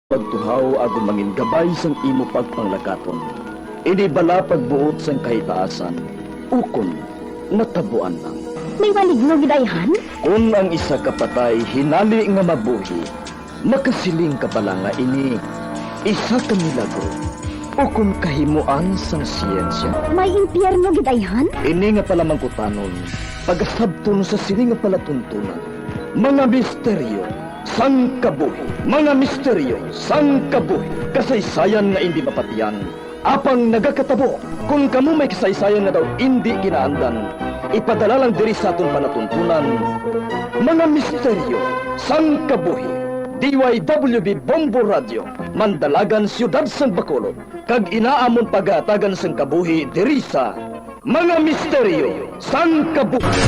Pagtuhaw ago mangin gabay sang imo pagpanglakaton. Ini bala pagbuot sang kahitaasan. Ukon, natabuan lang. May waligno gidayhan? Kung ang isa kapatay hinali nga mabuhi, makasiling ka pala nga ini isa ka milagro. Ukon kahimuan sang siyensya. May impyerno gidayhan? Ini nga pala mangkutanon, pagasabton sa sili nga palatuntunan. Mga misteryo sang kabuhi. Mga misteryo sang kabuhi. Kasaysayan nga hindi mapatiyan. Apang nagakatabo, kung kamo may kasaysayan nga daw hindi ginaandan, ipadala lang diri sa aton panatuntunan. Mga misteryo sang kabuhi. DYWB Bombo Radio, Mandalagan, Siyudad San Bacolod. Kag inaamon pagatagan sang kabuhi diri sa Mga Misteryo sang Kabuhi.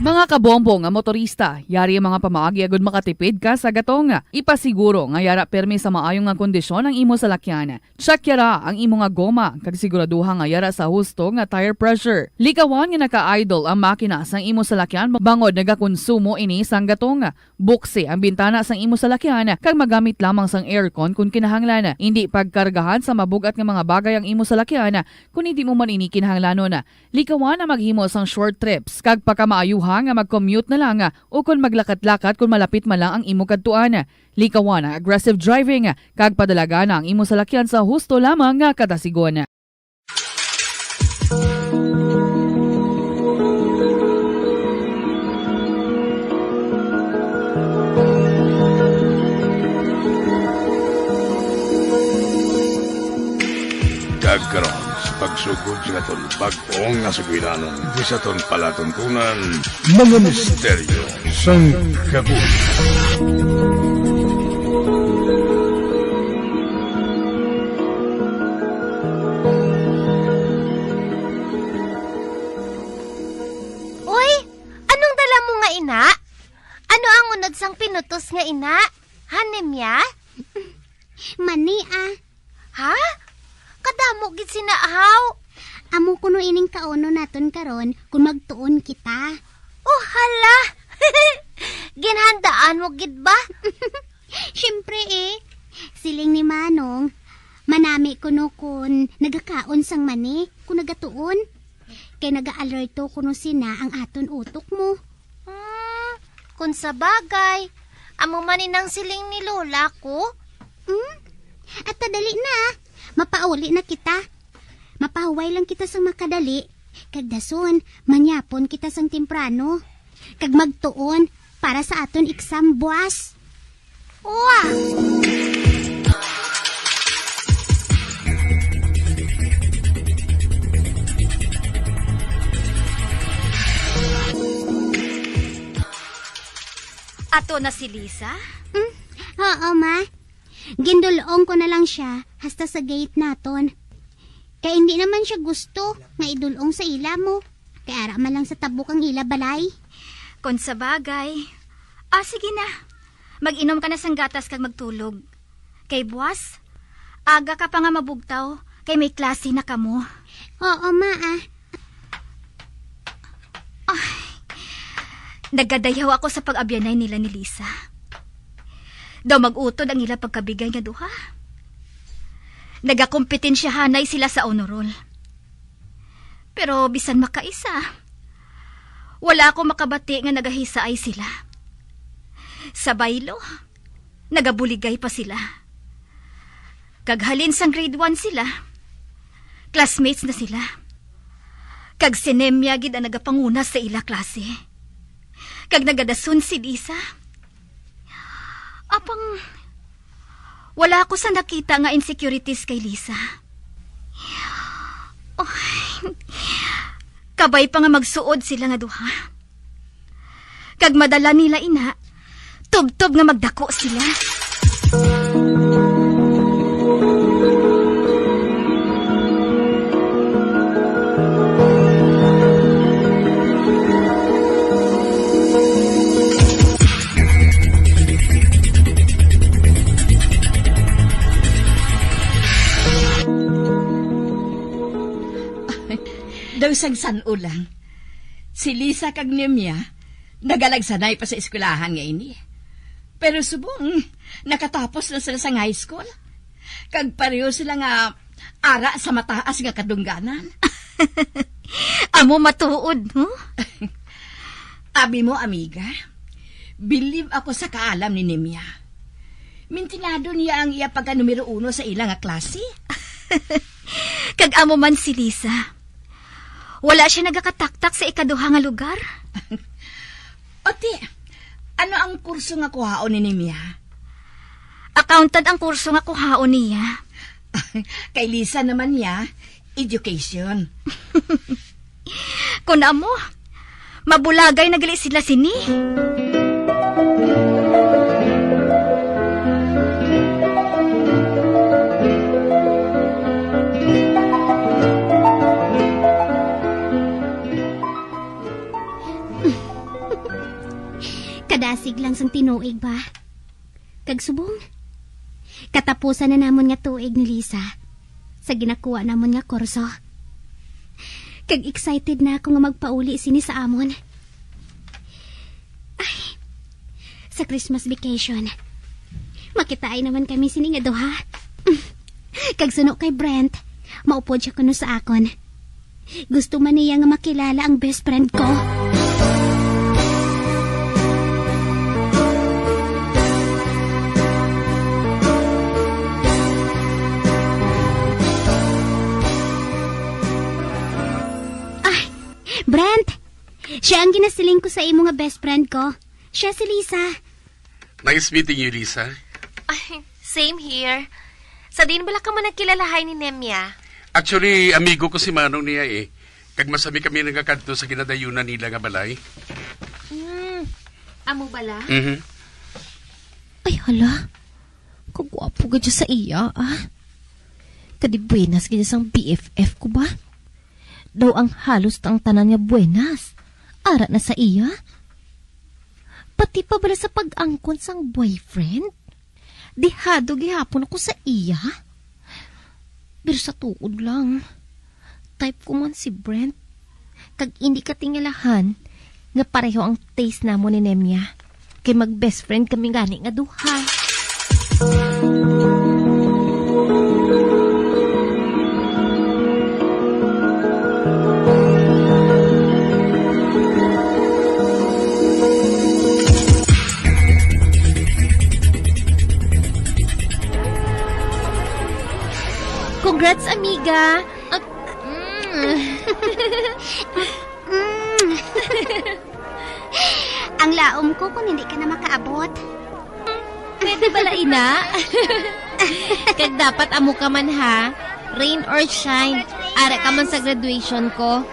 Mga kabombo nga motorista, yari ang mga pamaagi agud makatipid ka sa gatong. Ipasiguro nga yara permi sa maayong nga kondisyon ang imo salakyan. Check yara ang imo nga goma, kag siguraduha nga yara sa husto nga tire pressure. Likawan nga naka-idle ang makina sang imo salakyan bangod nagakonsumo ini sang gatong. Buksi ang bintana sang imo salakyan kag magamit lamang sang aircon kung kinahanglan. Hindi pagkargahan sa mabugat nga mga bagay ang imo salakyan kung hindi mo man ini kinahanglanon. Likawan ang maghimo sang short trips kag pagkamaayuhan nga mag-commute na lang o kung maglakat-lakat kung malapit man lang ang imo kadtuan. Likawan ang aggressive driving kag padalaga na ang imo salakyan sa husto lamang nga katasigon. Kagkaroon sa pagsugod sa katon bagong nga sugilanon di sa ton palatuntunan mga misteryo sang kabuhi. Uy, anong dala mo nga ina? Ano ang unod sang pinutos nga ina? Hanemya? Mani Ha? Kadamo gid sinaahaw. Amo kuno ining kaono naton karon kung magtuon kita. Oh, hala. Ginhandaan mo gid ba? Siyempre siling ni Manong, manami kuno kun nagakaon sang mani kung nagatuon. Kay naga-alerto kuno sina ang aton utok mo. Kung sa bagay, amo maninang siling ni lola ko. At tadali na, mapauli na kita. Mapahuway lang kita sang makadali. Kag dason, manyapon kita sang temprano. Kag magtuon para sa aton exam buwas. Wow! Ato na si Lisa? Oo, ma. Gindulong ko na lang siya hasta sa gate naton. Kaya hindi naman siya gusto nga idulong sa ila mo. Kaya ara man lang sa tabok ang ila balay. Kung sa bagay. Sige na. Mag-inom ka na sang gatas kag magtulog. Kay buwas, aga ka pa nga mabugtaw. Kay may klase na kamo. Oo, ma Nagadayaw ako sa pag-abyanay nila ni Lisa. Daw mag-utod ang ila pagkabigay nga duha. Nagakompetensyahanay sila sa honor roll. Pero bisan makaisa, wala ako makabati nga nagahisaay sila. Sa baylo, nagabuligay pa sila. Kaghalin sang grade 1 sila, classmates na sila. Kag sinemya gid ang nagapanguna sa ila klase. Kag nagadason si Lisa. Apang, wala ako sa nakita nga insecurities kay Lisa. Kabay pa nga magsuod sila nga duha. Kag madala nila ina, tub-tub nga magdako sila. Daw sang sanulang, si Lisa kag Nemya Nagalagsanay pa sa eskwelahan nga ini. Pero subong, nakatapos na sila sa high school. Kag pareho sila nga ara sa mataas nga kadungganan. Amo matuod, no? Abi mo, amiga, believe ako sa kaalam ni Nemia. Mintinado niya ang iya pagka numero 1 sa ilang nga klase. Kag amo man si Lisa. Wala siya nagakataktak sa ikaduha nga lugar. Oti, ano ang kurso nga kuhaon ni Nemia? Accountant ang kurso nga kuhaon niya. Kay Lisa naman niya, education. Kung amo, mabulagay nagali sila sini. Kadasig lang sang tinuig ba? Kag subong. Katapusan na namon nga tuig ni Lisa sa ginakuha namon nga kurso. Kag excited na ako nga magpauli sini sa amon. Ay, sa Christmas vacation. Makitaay naman kami sini nga duha. Kag suno kay Brent, maupod siya kuno sa akon. Gusto man niya nga makilala ang best friend ko. Brent, siya ang ginasiling ko sa imo nga best friend ko. Siya si Lisa. Nice meeting you, Lisa. Ay, same here. Sa din bala ka man nagkilalahay ni Nemia? Actually, amigo ko si Manong niya eh. Kag masami kami nagkakanto sa kinadayunan nila nga balay. Amo bala? Mhm. Ay, hala. Kagwapo ka dyan sa iya, ah. Kadibuenas ka dyan sang BFF ko ba? Daw ang halos ang tanan niya buenas. Ara na sa iya. Pati pa bala sa pag-angkon sang boyfriend. Dihado gihapon ako sa iya. Pero sa tuod lang. Type ko man si Brent. Kag hindi ka tingalahan nga pareho ang taste namo ni Nemia. Kay mag-best friend kami gani nga duha. Congrats, amiga! Ang laom ko kung hindi ka na makaabot. Pwede bala, ina? Kag dapat amo ka man, ha? Rain or shine, ara ka man sa graduation ko.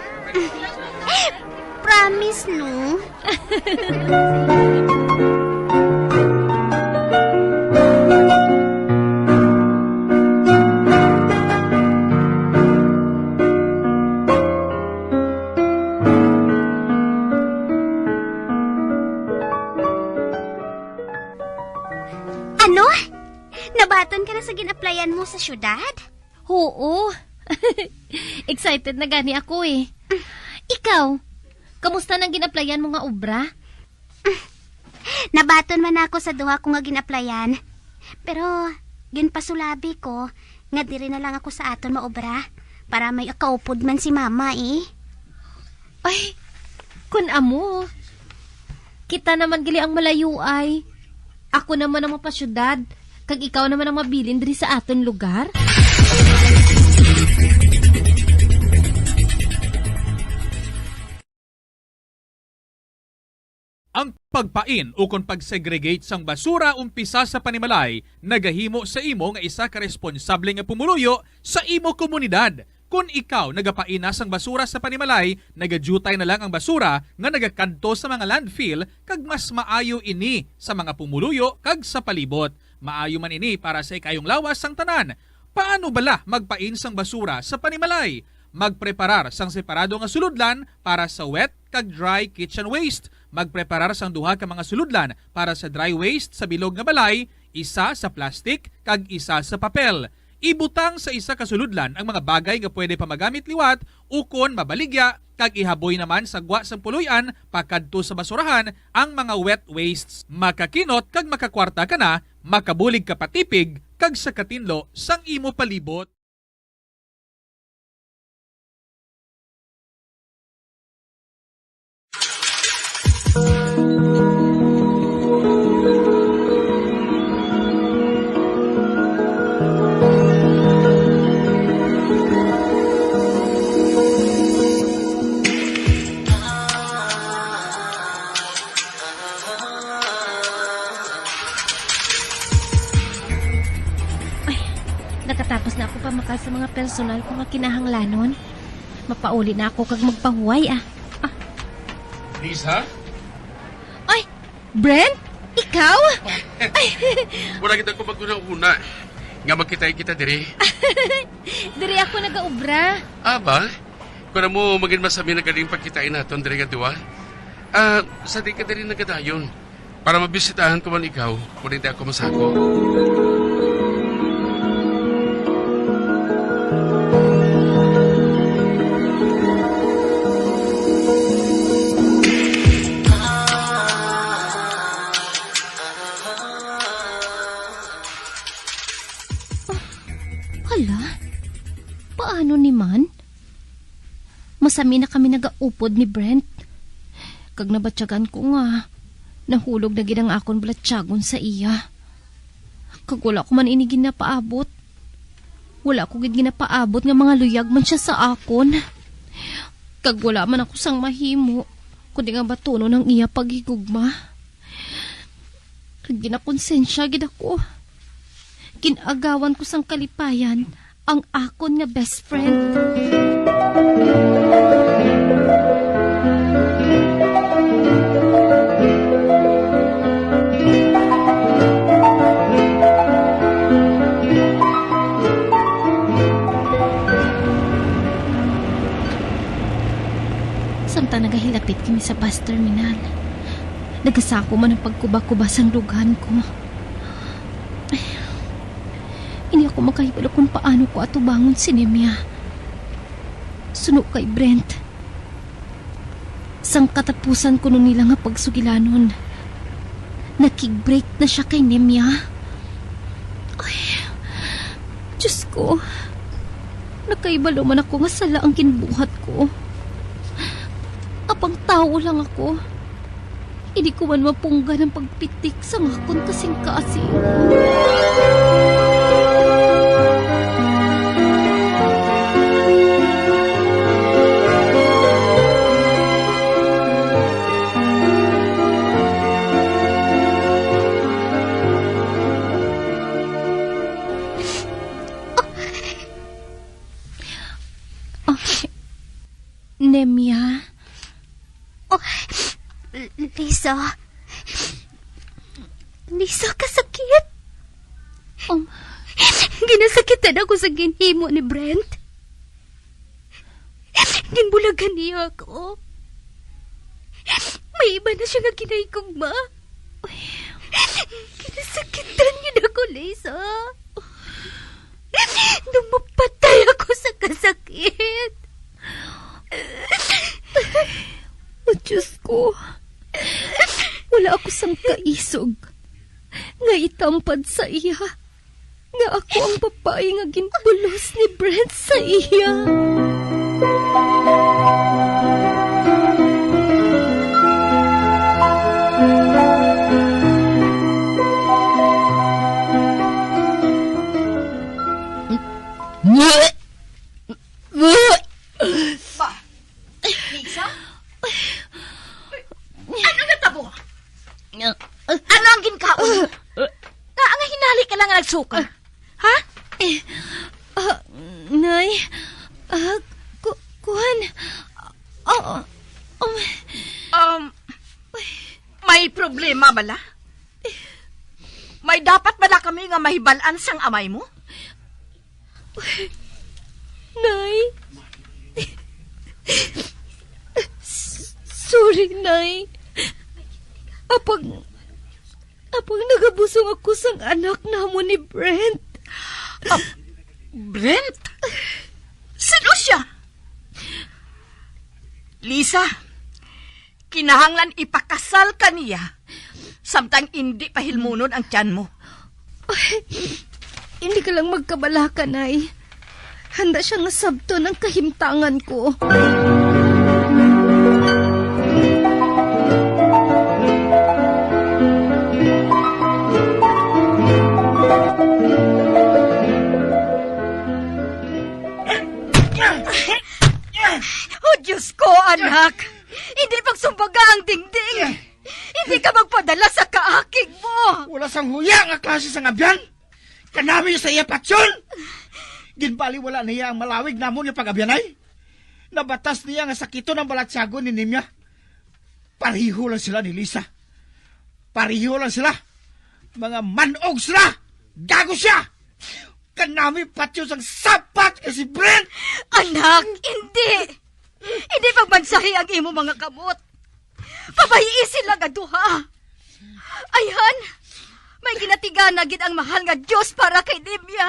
Promise, no? Ano? Nabaton ka na sa ginaplayan mo sa syudad? Oo. Excited na gani ako eh. Ikaw, kamusta nang ginaplayan mo nga obra? Nabaton man ako sa duha ko nga ginaplayan. Pero, ginpasulabi ko, nga diri na lang ako sa aton maobra para may akaupod man si mama eh. Ay, kun amo. Kita naman gali ang malayo ay. Ako naman ang mapasyudad, kag ikaw naman ang mabilin diri sa aton lugar. Ang pagpain o kon pag-segregate sang basura umpisa sa panimalay, nagahimo sa imo nga isa ka responsable nga pumuluyo sa imo komunidad. Kung ikaw nagapaina sang basura sa panimalay, nagadutay na lang ang basura nga nagakanto sa mga landfill kag mas maayo ini sa mga pumuluyo kag sa palibot. Maayo man ini para sa ikayong lawas sang tanan. Paano bala magpain sang basura sa panimalay? Magpreparar sang separado nga suludlan para sa wet kag dry kitchen waste. Magpreparar sang duha ka mga suludlan para sa dry waste sa bilog nga balay, isa sa plastic kag isa sa papel. ibutang sa isa kasuludlan ang mga bagay nga pwede pa magamit liwat ukon mabaligya kag ihaboy naman sa gwa sang puloy-an pakadto sa basurahan ang mga wet wastes. Makakinot kag makakwarta ka na, makabulig ka patipig kag sa katinlo sang imo palibot. Nakatapos na ako pamakal sa mga personal ko nga kinahanglanon. Mapauli na ako kag magpahuway Lisa? Ay, Brent? Ikaw? Wala kita ko maguna-una. Nga magkitay kita diri. Diri ako nagaubra. Aba? Kung mo maging masami na galing pagkitain natin diri nga duwa. Sa di ka diri nagadayon. Para mabisitahan ko man ikaw, kung hindi ako masako. Paano ni man? Masami na kami nagaupod ni Brent. Kag nabatyagan ko nga, nahulog na ginang akon blatyagon sa iya. Kag wala ko man inigin na paabot. Wala ko gid ginapaabot nga mga luyag man siya sa akon. Kag wala man ako sang mahimo, kundi nga batuno ng iya paghigugma. Kag ginakonsensya gid ako. Kinagawan ko sang kalipayan ang akon nga best friend. Samtang nagahilapit kami sa bus terminal, nagasako man ang pagkuba-kuba sang dughan ko. Hindi ako makahibalo kung paano ko atubangon si Nemia. Suno kay Brent. Sang katapusan ko nun nila nga pagsugilanon, nakig-break na siya kay Nemia. Ay, Diyos ko, nakaibalo man ako nga sala ang kinbuhat ko. Apang tao lang ako. Hindi ko man mapungga ng pagpitik sa makon kasing-kasing. Nemia? Oh, Lisa? Lisa, kasakit? Ginasakitan ako sa ginhimo ni Brent. Ginbulagan niya ako. May iba na siya nga kinaikugma. Ginasakitan niya ako, Lisa. Dumapatay ako sa kasakit. Oh, Diyos ko. Wala ako sang kaisog nga itampad sa iya. Nga ako ang babae nga ginbulos ni Brent sa iya. Lisa? Ano natabo? Ano ang ginkaon? Nga hinali ka lang nga nagsuka. Ha? Nay, kuhan. May problema bala? May dapat bala kami nga mahibalaan sang amay mo? Nay. Sorry, Nay. Apag nagabusong ako sang anak namo ni Brent. Brent? Sino siya? Lisa, kinahanglan ipakasal ka niya samtang hindi pa hilmunod ang tiyan mo. Hindi ka lang magkabalaka, Nay. Handa siya nga sabto ng kahimtangan ko. Oh, Diyos ko, anak! Hindi pagsumbaga ang dingding! Hindi ka magpadala sa kaakig mo! Wala sang huya nga klase sa ngabyan. Kanami sa iya patsyon. Ginbali wala niya ang malawig namon yung pag-abyanay. Nabatas niya nga sakito ng balatsyago ni Nimya. Pariho lang sila ni Lisa. Pariho lang sila. Mga manog sila. Gago siya. Kanami patsyon sang sapat kasi Brent. Anak, hindi! Hindi pagbansahi ang imo mga kamot. Pabayi sila nga duha. Ayhan, may ginatigan na gid ang mahal nga Diyos para kay Nimya.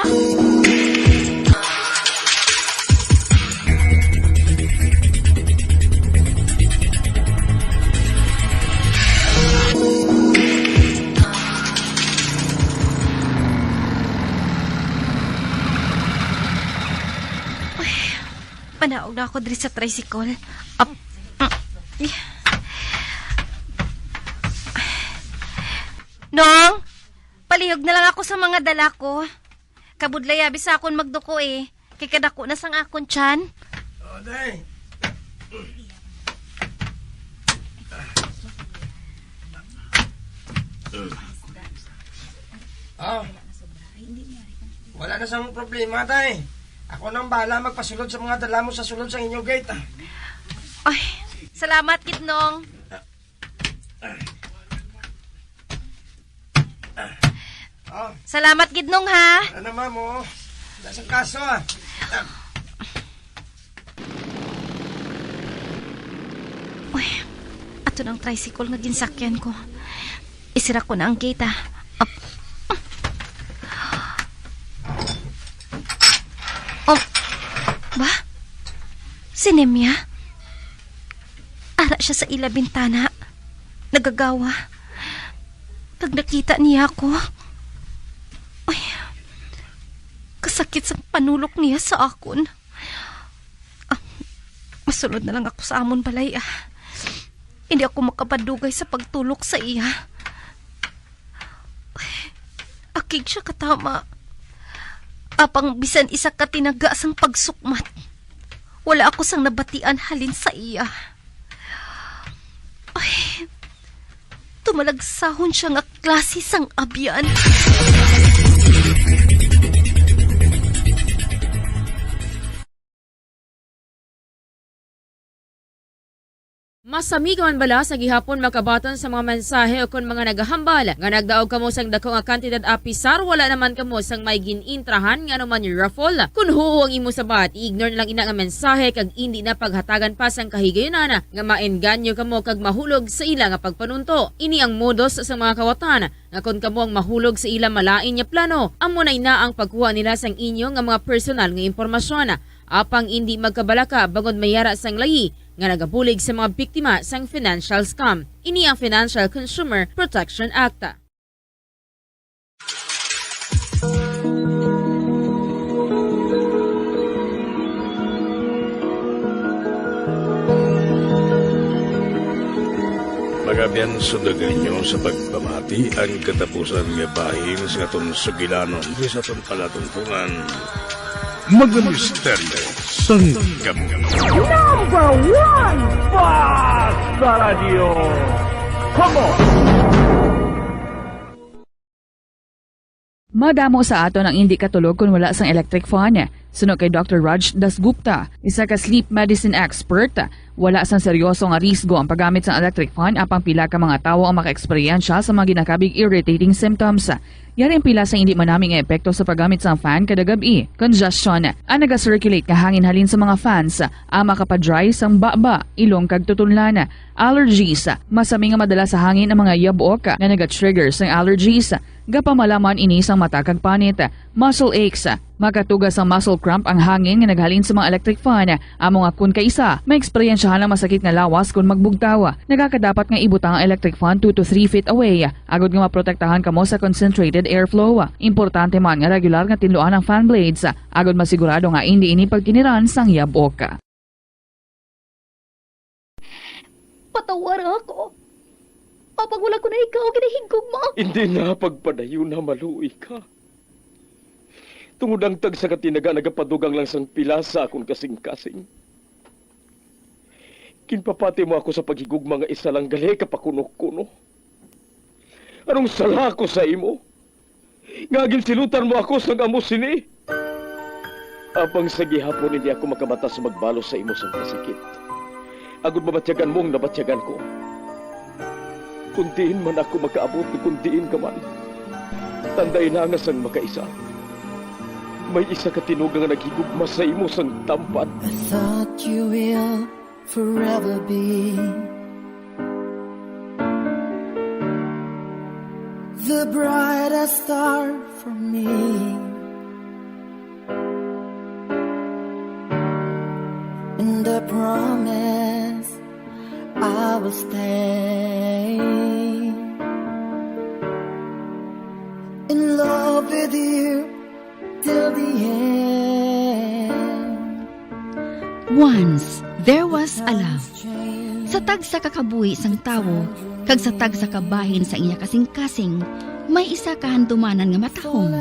Panaog na ako diri sa tricycle. Nong, palihog na lang ako sa mga dala ko. Kabudlay abi sa akon magduko eh. Kay kadako na sang akon tiyan. Day. Wala na sang problema, Day. Ako nang bahala magpasulod sa mga dala mo sa sulod sa inyo gate. Ay, salamat kit Nong. Salamat gid Nong ha. Ano naman mo? Nasang kaso Uy, ato ng tricycle nga ginsakyan ko. Isira ko na ang gate Ba? Si Nemya? Ara siya sa ila bintana. Nagagawa. Pag nakita niya ako, ay, kasakit sa panulok niya sa akon. Masulod na lang ako sa amon balay. Hindi ako makapadugay sa pagtulok sa iya. Akig siya katama. Apang bisan isa ka tinaga sang pagsukmat. Wala ako sang nabatian halin sa iya. Ay, tumalagsahon siya nga klase sang abyan. Masami ka man bala sa gihapon makabaton sa mga mensahe o kung mga nagahambal nga nagdaog kamo sang dako nga kantidad a pisar wala naman kamo sang may ginintrahan nga naman yung raffle. Kung huo ang imo sabat, ignore na lang ina nga mensahe kag hindi na paghatagan pa sang kahigayunan nga maenganyo kamo kag mahulog sa ila nga pagpanunto. Ini ang modus sa mga kawatan nga kung kamo ang mahulog sa ila malain nya plano, amo na ang pagkuha nila sang inyo nga mga personal nga impormasyon. Apang hindi magkabalaka bangod mayara sang layi nga nagabulig sa mga biktima sang financial scam. Ini ang Financial Consumer Protection Act. Magabiyan sundagan nyo sa pagpamati ang katapusan nga bahin sa aton sugilanon sa aton palatuntunan. Mga misteryo sang Gabgab. Number 1 Basta Radio. Come on! Madamo sa aton ang hindi katulog kung wala sang electric fan. Suno kay Dr. Raj Dasgupta, isa ka sleep medicine expert. Wala sang seryoso nga risgo ang paggamit sa electric fan apang pila ka mga tawo ang maka-eksperyensya sa mga ginakabig irritating symptoms. Yari ang pila sa hindi manaming epekto sa paggamit sa fan kada gabi. Congestion, ang naga-circulate nga hangin halin sa mga fans, ang makapadry sang baba, ilong kag tutunlan. Allergies, masami nga madala sa hangin ang mga yabuok na naga-trigger sang allergies. Gapamalaman ini sang mata kag panit, muscle aches, makatugas sa muscle cramp ang hangin nga naghalin sa mga electric fan. Amo nga kun kaisa, may eksperyensyahan ang masakit nga lawas kun magbugtaw. Nagakadapat nga ibutang ang electric fan 2 to 3 feet away, agod nga maprotektahan kamo sa concentrated airflow. Importante man nga regular nga tinluan ang fan blades, agod masigurado nga hindi ini pagkiniran sang yabok. Patawar ako. Kapag wala ko na ikaw, ginahigog mo. Hindi na pagpadayo na maluoy ka. Tungod ang tag sa katinaga nagapadugang lang sang pilasa akong kasing-kasing. Kinpapati mo ako sa paghigugma nga isa lang gali kapakuno-kuno. Anong sala ko sa imo? Ngagin silutan mo ako sa amo sini. Apang sa gihapon hindi ako makabatas magbalo sa imo sang kasakit. Agud mabatyagan mong nabatyagan ko. Kundiin man ako makaabot, kundiin ka man. Tanday na nga sang makaisa. May isa ka tinugang naghigugma sa imo sang tampan. I thought you will forever be the brightest star for me. And I promise I will stay in love with you till the end. Once, there was a love. Sa tag sa kakabuhi sang tawo, kag sa tag sa kabahin sa iya kasing-kasing, may isa kahandumanan nga matahong,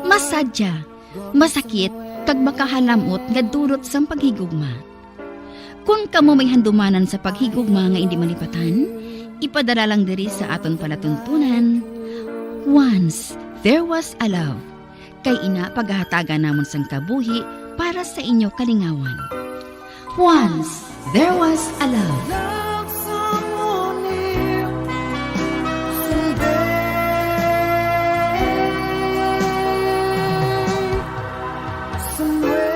masadya, masakit, kag makahalamot nga durot sang paghigugma. Kung kamo may handumanan sa paghigugma nga hindi malipatan, ipadala lang diri sa aton palatuntunan. Once, there was a love. Kay ina paghahatagan namon sang kabuhi para sa inyo kalingawan. Once, there was a love. Love someone new someday. Somewhere.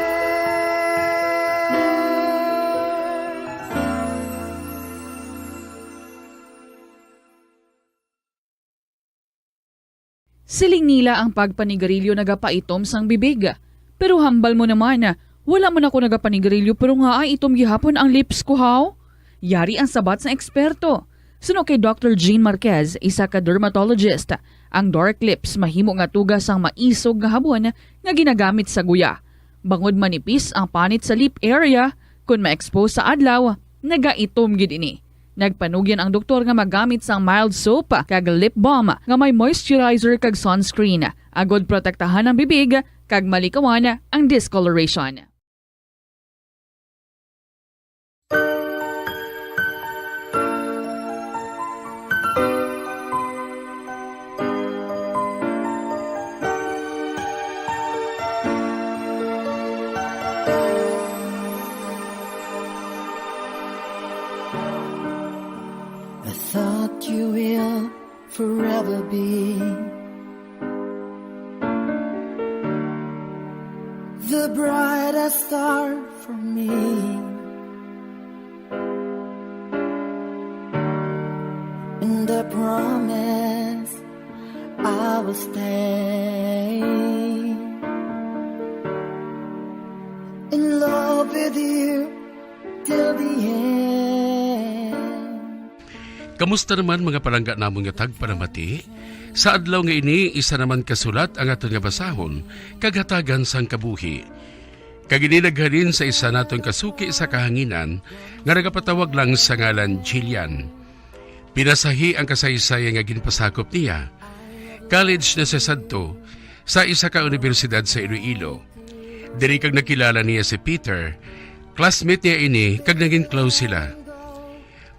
Siling nila ang pagpanigarilyo nagapaitom sang bibig. Pero hambal mo naman, wala man ako nagapanigarilyo pero nga ay itom gihapon ang lips ko haw. Yari ang sabat sa eksperto. Suno kay Dr. Jean Marquez, isa ka dermatologist, ang dark lips mahimo nga tugas ang maisog nga habon nga ginagamit sa guya. Bangod manipis ang panit sa lip area, kung ma-expose sa adlaw, nagaitom gid ini. Nagpanugyan ang doktor nga magamit sang mild soap kag lip balm nga may moisturizer kag sunscreen. Agod protektahan ang bibig kag malikawan ang discoloration. I thought you will forever be the brightest star for me. And I promise I will stay in love with you till the end. Kamusta naman mga palangga namong nga tagpanamati? Sa adlaw nga ini, isa naman kasulat ang aton nga basahon, kaghatagan sang kabuhi. Kag ini naghalin sa isa naton kasuki sa kahanginan, nga nagapatawag lang sa ngalan Jillian. Pinasahi ang kasaysayan nga ginpasakop niya. College na sa sadto, sa isa ka universidad sa Iloilo. Diri kag nakilala niya si Peter, classmate niya ini kag naging close sila.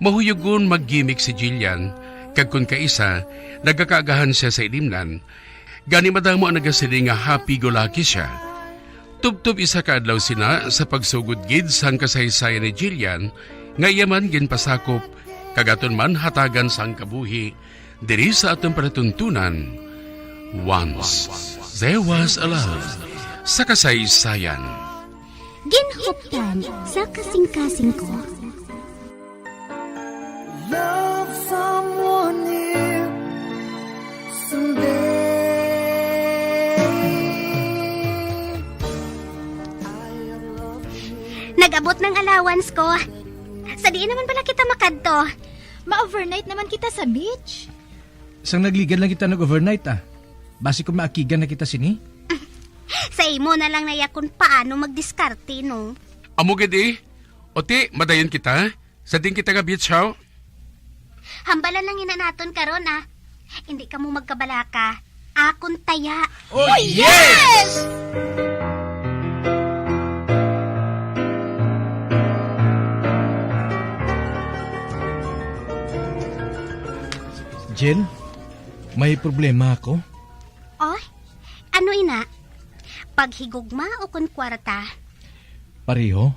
Mahuyugon mag-gimmick si Jillian, kag kun kaisa, nagkakaagahan siya sa ilimnan. Gani madamo ang nagasiling nga happy-go-lucky siya. Tub-tub isa ka adlaw sina sa pagsugod gid sang kasaysayan ni Jillian, nga iyaman ginpasakop, kagaton man hatagan sang kabuhi, diri sa atong panatuntunan. Once, there was a love sa kasaysayan. Ginhuptan sa kasing-kasing ko. Love someone new someday. nag-abot ng allowance ko. Sa di naman pala kita makadto. Ma-overnight naman kita sa beach. Sang nagligan lang kita nag-overnight Basi ko maakigan na kita sini. Sa imo na lang naya kung paano magdiskarte, no? Amo gidi. Ote, madayon kita. Sa din kita nga beach how? Hambalan lang naton karon Hindi ka mo magkabalaka. Akon taya. Oh, yes! Jill, may problema ako. Oy, ano ina? Paghigugma o kun kwarta? Pareho?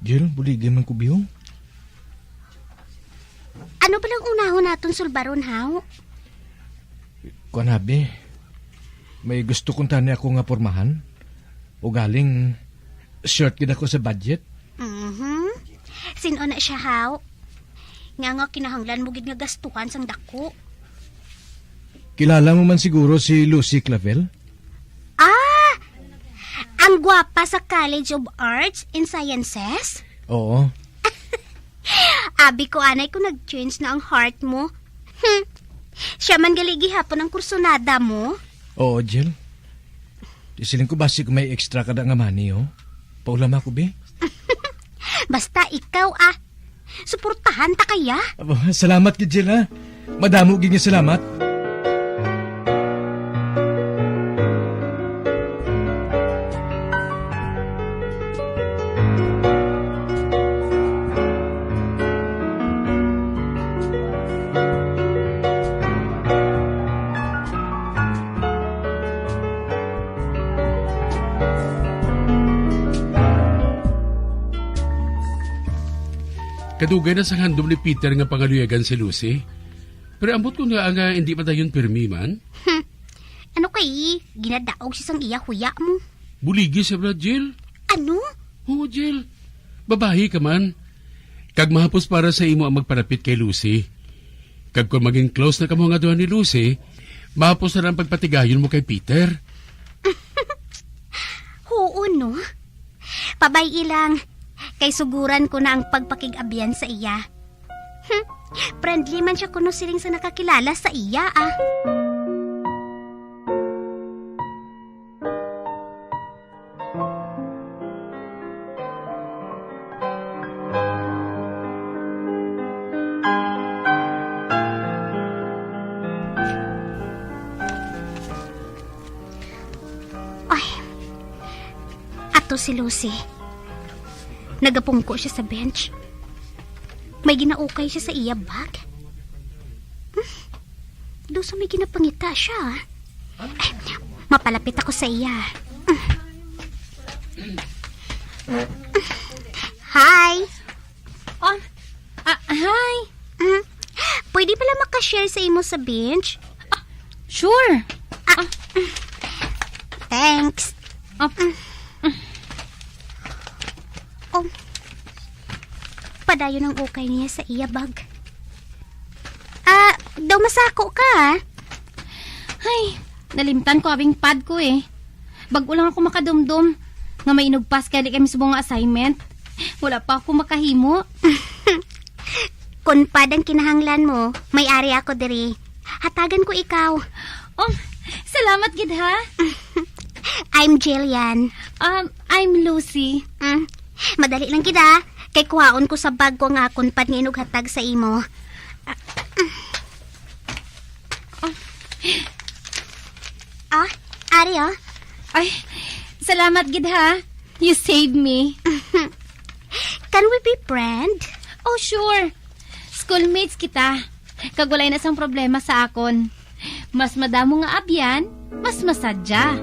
Jill, buligyan man ko biyong. Ano ba lang unahon naton sulbaron, haw? Kuanabi, may gusto kong tani ako nga pormahan. O galing, short gid ako sa budget. Sino na siya, haw? Nga kinahanglan mo gid nga gastuhan sang dako. Kilala mo man siguro si Lucy Clavel? Ang gwapa sa College of Arts and Sciences? Oo. Abi ko anay kung nag-change na ang heart mo. Siya man galigi hapon ang kursonada mo. Oo, Jill. Isiling ko basi kung may extra ka na nga money, Paulam ako, be. Basta ikaw, suportahan ta kaya? Aba, salamat kay Jill, ha. Madamo gid nga salamat. Kadugay na sa handom ni Peter nga pangaluyagan si Lucy. Pero ambot ko nga hindi madayon pirmi man. Ano kay? Ginadaog siya sang iya huya mo. Buligi siya bra, Jill. Ano? Oo, Jill. Babahi ka man. Kag mahapos para sa imo ang magparapit kay Lucy. Kag kung maging close na kamo nga doon ni Lucy, mahapos na lang pagpatigayon mo kay Peter. Oo, no? Pabay ilang. Kay suguran ko na ang pagpakig-abyan sa iya. Friendly man siya kuno siling sa nakakilala sa iya, Ay, ato si Lucy. Nagapungko siya sa bench. May ginaukay siya sa iya bag. Doon sa may ginapangita siya. Ay, mapalapit ako sa iya. Hi! Hi! Pwede pala makashare sa imo sa bench? Sure! Thanks. Padayon ang ukay niya sa iya bag. Daw masako ka, Ay, nalimtan ko abing pad ko Bago lang ako makadumdum nga may inugpas kaya di kami subong nga assignment. Wala pa ako makahimo. Kung pad ang kinahanglan mo, may ari ako diri. Hatagan ko ikaw. Oh, salamat gid ha. I'm Jillian. I'm Lucy. Madali lang kita. Kay kuhaon ko sa bag ko nga akong pad nga inughatag sa imo. Ari Ay, salamat gid ha. You saved me. Can we be friend? Oh, sure. Schoolmates kita. Kag walay na sang problema sa akon. Mas madamo nga abyan, mas masadya.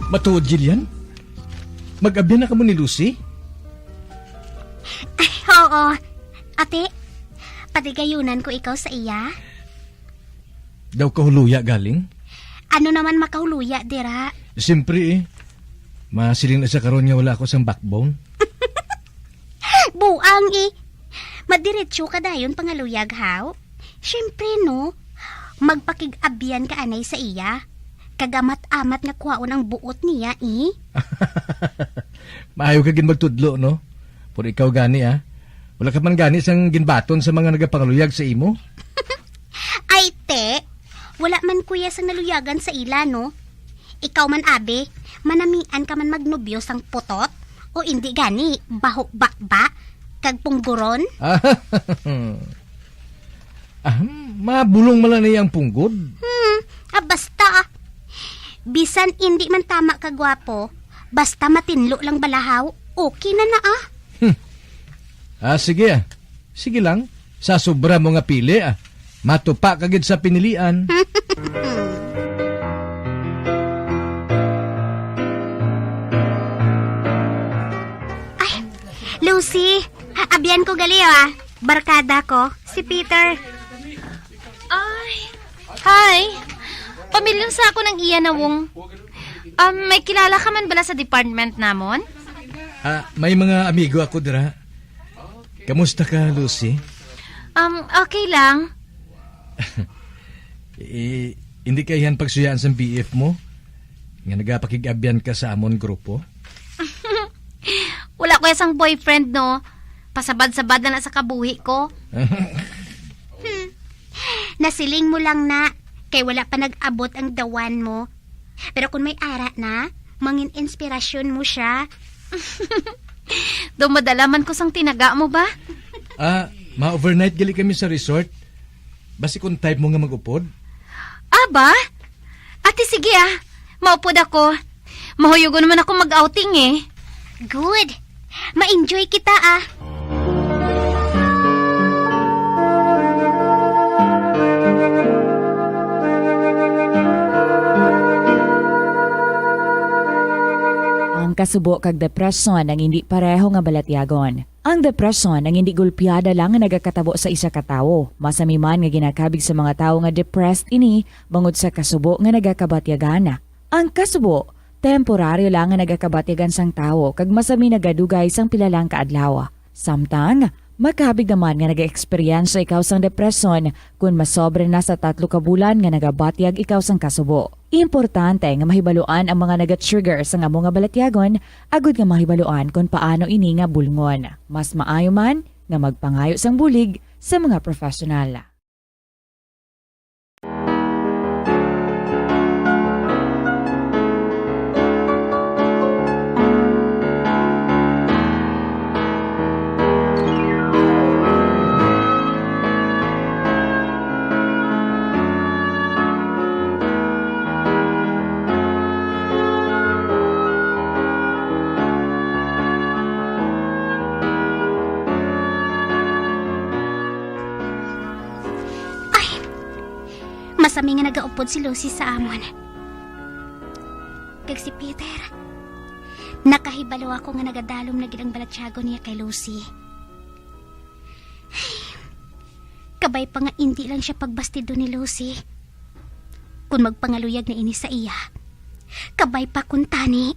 Matuod, Jillian? Mag-abyan na ka mo ni Lucy? Oo. Ate, patigayunan ko ikaw sa iya. Daw kahuluya galing? Ano naman makahuluya, dira? Siyempre eh. Masiling na sa karon nga wala ako sang backbone. Buang eh. Madiretso ka dayon pangaluyag, haw? Siyempre, no? Magpakig-abyan ka anay sa iya. Kagamat-amat nga kwaon ang buot niya, eh. Maayo ka gin magtudlo, no? Pero ikaw gani, ah. Wala ka man gani sang ginbaton sa mga nagapangaluyag sa imo? Ay, te. Wala man kuya sang naluyagan sa ila, no? Ikaw man, abe, manamian ka man magnobyo sang putot? O hindi gani, bahok-bakba? Kag pungguron? Mabulong man lang niyang punggod. Basta. Bisan hindi man tama kagwapo, basta matinlo lang balahaw, okay na na Sige ah. Sige lang. Sa sobra mo nga pili ah. Matupa kagid sa pinilian. Ay, Lucy, abyan ko gali ah. Barkada ko, si Peter. Ay, hi. Pamilyang sa ako ng iya na wong. May kilala ka man bala sa department namon? May mga amigo ako dira. Kamusta ka, Lucy? Okay lang. Hindi ka yan pagsuyaan sa BF mo? Nga nagapakig-abyan ka sa amon grupo? Wala ko isang boyfriend, no? Pasabad-sabad na sa kabuhi ko. Nasiling mo lang na, kay wala pa nag-abot ang dawan mo. Pero kung may ara na, mangin inspirasyon mo siya. Dumadalaman ko sang tinaga mo ba? Ma-overnight gali kami sa resort. Basi kung type mo nga mag-upod. Aba? Ate, sige ah. Maupod ako. Mahuyugo naman ako mag-outing eh. Good. Ma-enjoy kita ah. Ang kasubo kag depresyon ang hindi pareho nga balatyagon. Ang depresyon ang hindi gulpiyada lang nga nagakatabo sa isa ka tawo. Masami man nga ginakabig sa mga tawo nga depressed ini bangod sa kasubo nga nagakabatyagan. Ang kasubo, temporaryo lang nga nagakabatyagan sang tawo kag masami nagadugay sang pilalang kaadlaw. Samtang, makabig naman nga nag-experience ikaw sang depresyon kung masobre na sa 3 ka bulan nga nagabatyag ikaw sang kasubo. Importante nga mahibaluan ang mga naga-trigger sa nga mga balatyagon, agud nga mahibaluan kung paano ini nga bulngon. Mas maayo man nga magpangayo sang bulig sa mga profesional. Masami nga nagaupod si Lucy sa amon. Kag si Peter, nakahibalo ako nga nagadalom na gilang balatyago niya kay Lucy. Kabay pa nga hindi lang siya pagbastido ni Lucy. Kung magpangaluyag na ini sa iya, kabay pa kuntani.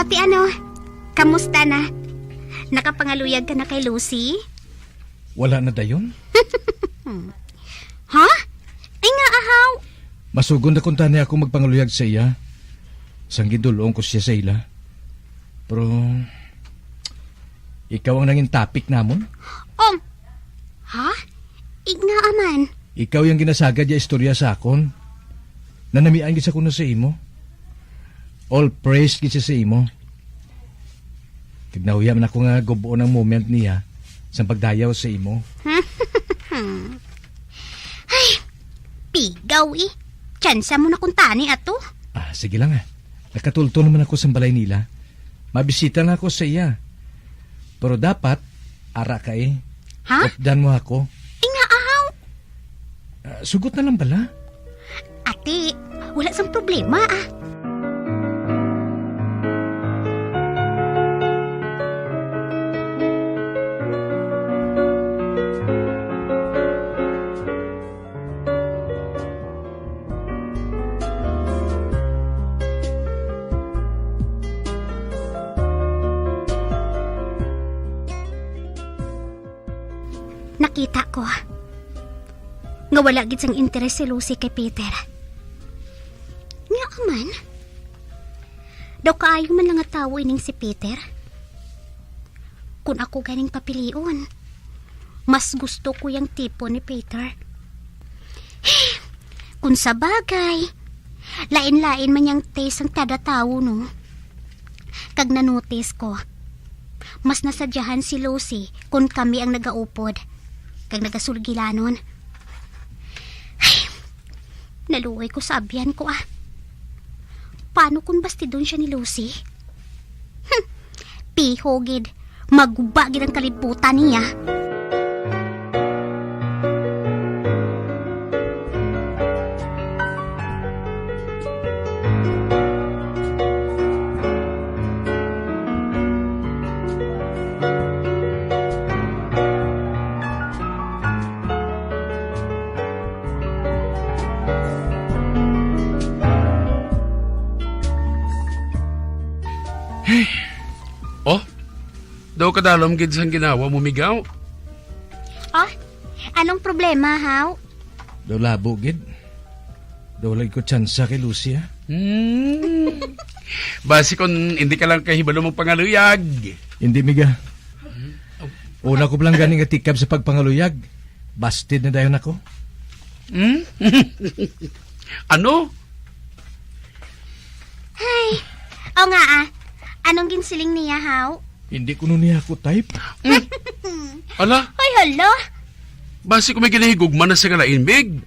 Pati ano, kamusta na? Nakapangaluyag ka na kay Lucy? Wala na dayon? Ha? Ay nga ahaw. Masugod na kung tani ako magpangaluyag sa iya. Sanggidulong ko siya sa ila. Pero, ikaw ang nanging topic namon? Ha? Nga aman. Ikaw yung ginasagad ya istorya sa akon. Nanamian gisa ko na sa imo. All praise gisa sa imo. Tignawya man ako nga gubuo ng moment niya sa pagdayaw sa imo. Ay, pigaw eh. Tsansa mo na kung tani ato. Sige lang Nakatulto naman ako sa balay nila. Mabisita na ako sa iya. Pero dapat, ara ka Ha? Updan mo ako. Nga ahaw. Sugot na lang bala. Ate, wala sang problema Nakita ko nga wala gid sang interes si Lucy kay Peter. Nga man, daw kaayo man lang nga tawo ining si Peter. Kung ako ganing papilion, mas gusto ko yung tipo ni Peter. Kung sa bagay, lain-lain man yung taste ang tada tawo no. Kag nanotice ko, mas nasadyahan si Lucy kung kami ang nagaupod kag nagasulgilanon. Naluoy ko sa abyan ko Paano kung bastidon siya ni Lucy? Pihogid, magubagid ang kalibutan niya. Daw kadalom gid sang ginawa mo migaw. Anong problema, haw? Daw labo gid. Daw lagi ko tsansa kay Lucy Basi kon hindi ka lang kahibalo mong pangaluyag. Hindi miga. Una ko lang ganing atikab sa pagpangaluyag. Busted na dayon ako. Ano? Hay, o nga Anong ginsiling niya, haw? Hindi ko nun niya ako type. Ala? Ay, hala. Basi ko may ginahigugman na sa kalain, Big.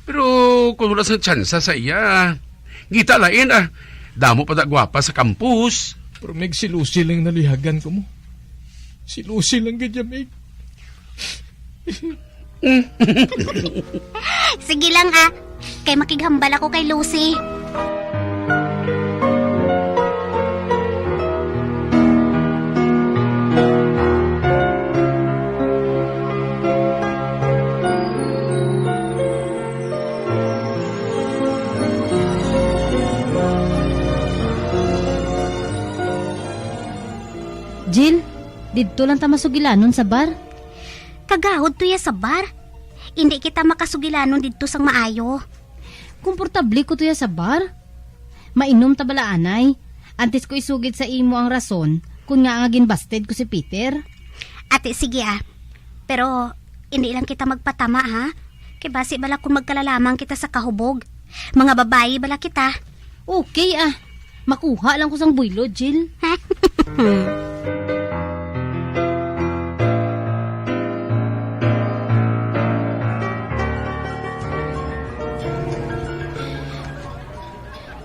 Pero kung wala sa tsansa sa iya, ngita lain damo pa da gwapa sa kampus. Pero Meg, si Lucy lang nalihagan ko mo. Si Lucy lang ganyan, Meg. Sige lang kay makighambal ako kay Lucy. Jill, didto lang ta masugilanon sa bar. Kagahod to ya sa bar. Hindi kita makasugilanon didto sang maayo. Komportable ko to ya sa bar. Mainom ta bala anay. Antes ko isugid sa imo ang rason kung nga ginbasted ko si Peter. Ate, sige Pero hindi lang kita magpatama Kay basi bala kung magkalalamang kita sa kahubog. Mga babae bala kita. Okay Makuha lang ko sang buylo, Jill.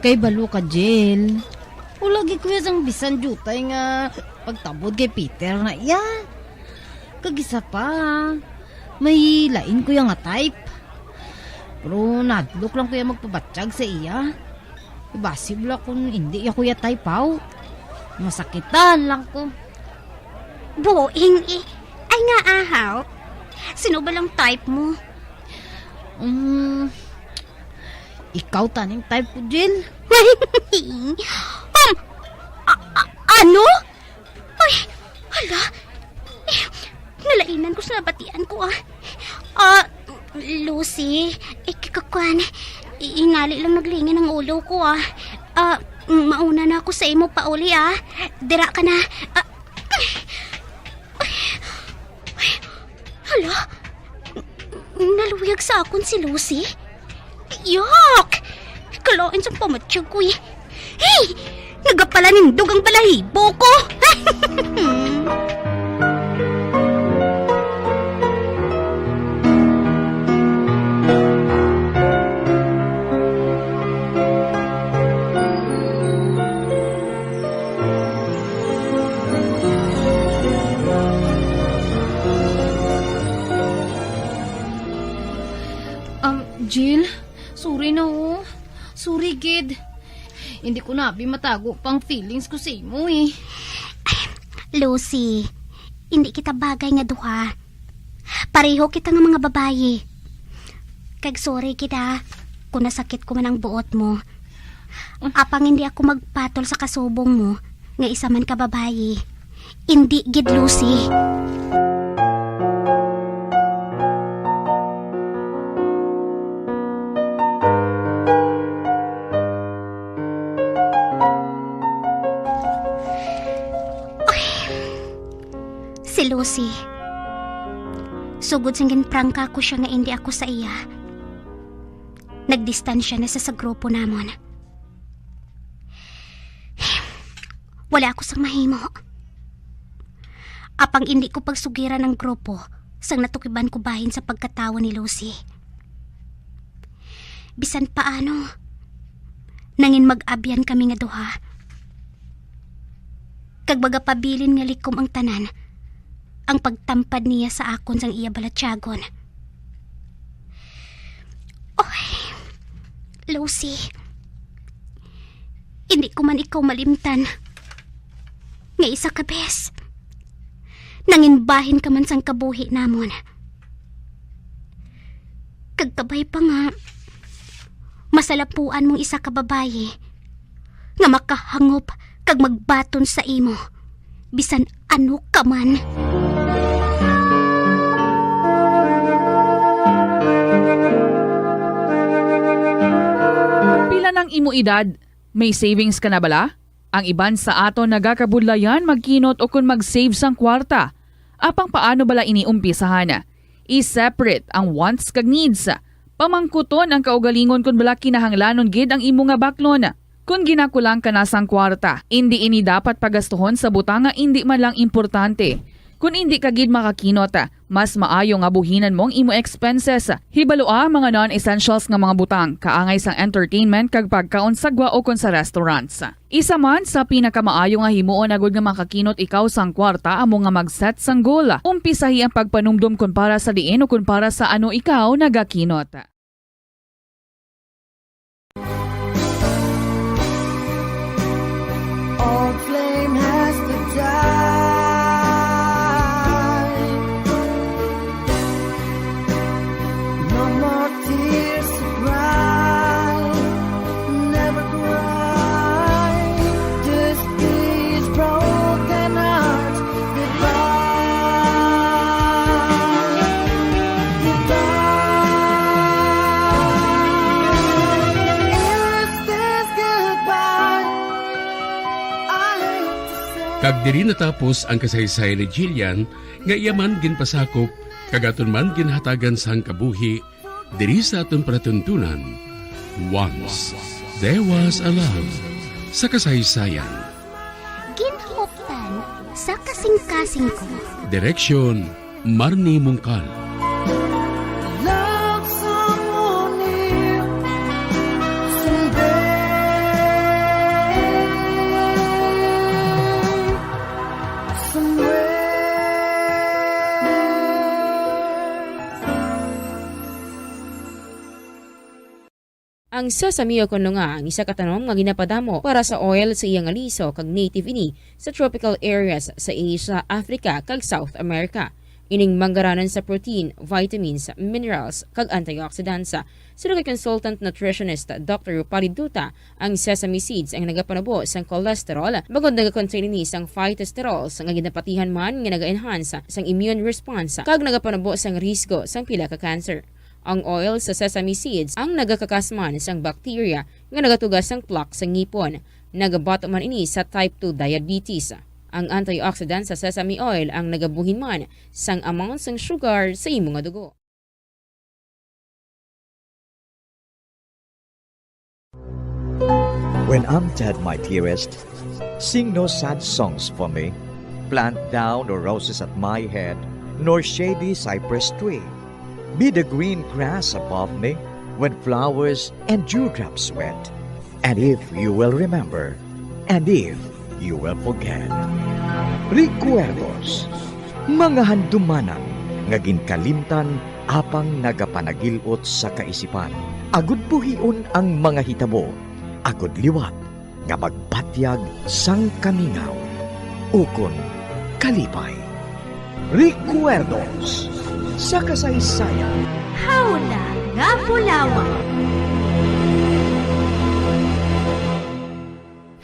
Kay balo ka, Jill. Ulagi ko yung bisan jutay nga pagtabod kay Peter na iya. Kagisa pa. May lain ko yung type. Pero nadlok lang ko yung magpabatsyag sa iya. Ibasibla kung hindi ako yung type Masakitan lang ko. Boing Ay nga ahaw. Sino ba lang type mo? Ikaw taning type ko, Jill. Ano? Ay, hala. Nalainan ko sa nabatian ko Lucy, ikikakwan. Inali lang naglingin ang ulo ko mauna na ako sa imo pauli Dira ka na. Hala. Naluyag sa akon si Lucy. Yuck! Kalain sa pamatsyag ko Hey! Nagapala nindog ang balahibo ko! Jill, sorry na oh. Sorry, Gid. Hindi ko na matago pang feelings ko sa imo eh. Lucy, hindi kita bagay nga duha. Pareho kita nga mga babayi. Kag sorry kita kung nasakit ko man ang buot mo. Apang hindi ako magpatol sa kasubong mo nga isa man ka babayi. Hindi gid, Lucy. Si Lucy. Sugod sang ginprangka ko siya nga hindi ako sa iya. Nagdistansya na sa grupo namon. Wala ako sang mahimo. Apang hindi ko pagsugiran ng grupo sang natukiban ko bahin sa pagkatawa ni Lucy. Bisan paano, nangin mag-abyan kami nga duha. Kag bagapabilin nga likom ang tanan, ang pagtampad niya sa akon sang iya balatyagon. Oy, Lucy, hindi ko man ikaw malimtan. Nga isa ka bes. Nanginbahin ka man sang kabuhi namon. Kagkabay pa nga, masalapuan mong isa ka babaye nga makahangop kag magbaton sa imo. Bisan ano ka man. Pila ng imo edad, may savings ka na bala? Ang iban sa ato nagakabudlayan magkinot o kung mag-save sang kwarta. Apang paano bala iniumpisahan? I-separate ang wants kag needs. Pamangkuton ang kaugalingon kung bala kinahanglanon gid ang imo nga baklon. Kung ginakulang ka na sang kwarta, hindi ini dapat pagastuhon sa butang nga hindi man lang importante. Kung hindi ka gid makakinot, mas maayo nga buhinan mong imo expenses. Hibaloa mga non-essentials nga mga butang, kaangay sang entertainment kag pagkaon sa gwa o kon sa restaurants. Isa man sa pinakamaayo nga himuon agud nga makakinot ikaw sang kwarta amo nga mag-set sang goal. Umpisahi ang pagpanumdum kun para sa diin o kun para sa ano ikaw nagakinot. All flame has to die. No more tears to cry. Never cry. Just these broken hearts. Goodbye. Goodbye. Is this goodbye? Kag diri natapos ang kasaysayan ni Jillian nga iyaman ginpasakop kagaton man ginhatagan sang kabuhi diri sa aton palatuntunan. Once there was a love sa kasaysayan. Ginhuptan sa kasing-kasing ko. Direksyon Marnie Mungkal. Love someone new someday. Somewhere. Ang sesame o kuno nga ang isa katanom nga ginapadamo para sa oil sa iyang aliso kag native ini sa tropical areas sa Asia, Africa kag South America. Ining manggaranan sa protein, vitamins, minerals kag antioxidants. Sino kay consultant nutritionist Dr. Rupali Duta, ang sesame seeds ang nagapanabo sang cholesterol bagod nagakontain ini sang phytosterols nga ginapatihan man nga naga-enhance sang immune response kag nagapanabo sang risgo sang pila ka cancer. Ang oil sa sesame seeds ang nagakakasman sang bacteria nga nagatugas sang plaque sa ngipon. Nagabato man ini sa type 2 diabetes. Ang antioxidant sa sesame oil ang nagabuhin man sang amount sang sugar sa imong nga dugo. When I'm dead, my dearest, sing no sad songs for me. Plant down no roses at my head, nor shady cypress tree. Be the green grass above me when flowers and dewdrops wet. And if you will remember, and if you will forget. Recuerdos, mga handumanan, nga ginkalimtan apang nagapanagilot sa kaisipan. Agud buhion ang mga hitabo, agud liwat, nga magpatyag sang kamingaw. Ukon kalipay. Recuerdos sa kasaysayan. Hawla nga Pulawan.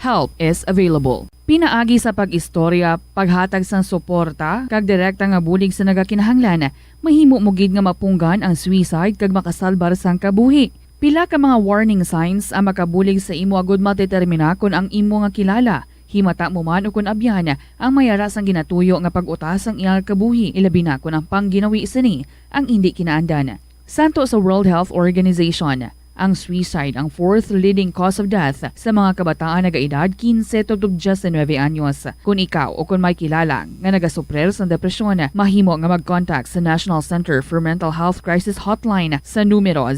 Help is available. Pinaagi sa pag-istorya, paghatag sang suporta, kag direkta nga bulig sa nagakinahanglan, mahimo mo gid nga mapunggan ang suicide kag makasalbar sang kabuhi. Pila ka mga warning signs ang makabulig sa imo agud matetermina kung ang imo nga kilala. Himata mo man o kung abyan ang mayara sang ginatuyo nga pag-utas ang iyang kabuhi, ilabi na kung ang pangginawi sini ang hindi kinaandan. Santo sa World Health Organization, ang suicide ang fourth leading cause of death sa mga kabataan nagaedad 15 to 19 anyos. Kung ikaw o kung may kilala nga nagasuprer sa depresyon, mahimo nga mag-contact sa National Center for Mental Health Crisis Hotline sa numero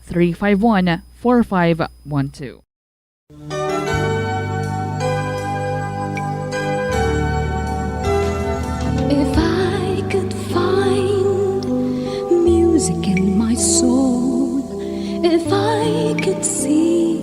0966-351-4512. If I could find music in my soul, if I could see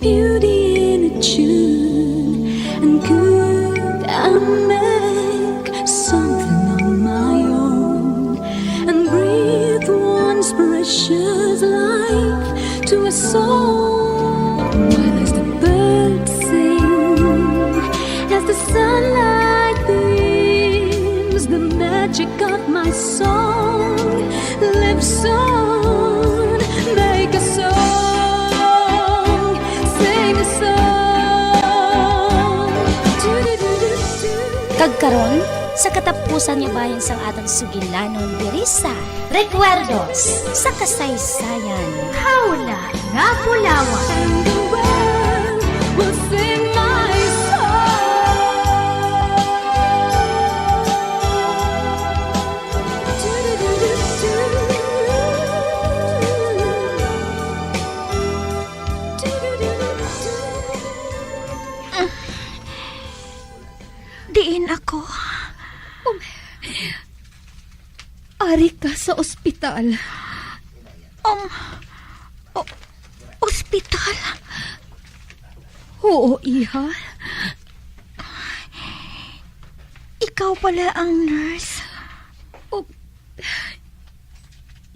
beauty in a tune, and could I make something on my own, and breathe once precious life to a soul, while as the birds sing, as the sunlight beams, the magic of my song lives on. Make a song, sing a song. Kagkaron, sa katapusan niya bayan sang atang sugilanon diri sa Recuerdos sa kasaysayan. Hawla nga Pulawan. Will sing my Diin ako. Ari ka sa ospital. Ospital? Oo, iha. Ikaw pala ang nurse.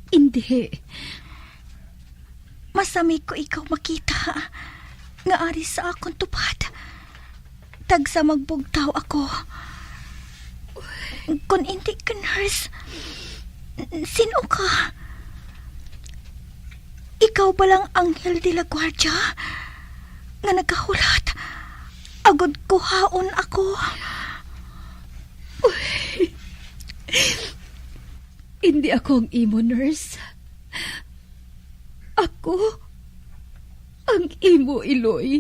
Hindi. Masami ko ikaw makita. Nga ari sa akong tupad. Tagsa magbugtaw ako. Kung hindi ka nurse, sino ka? Ikaw ba lang Angel de la Guardia? Nga nagkahulat. Agod kuhaon ako. Hindi ako ang imo nurse. Ako ang imo Iloy.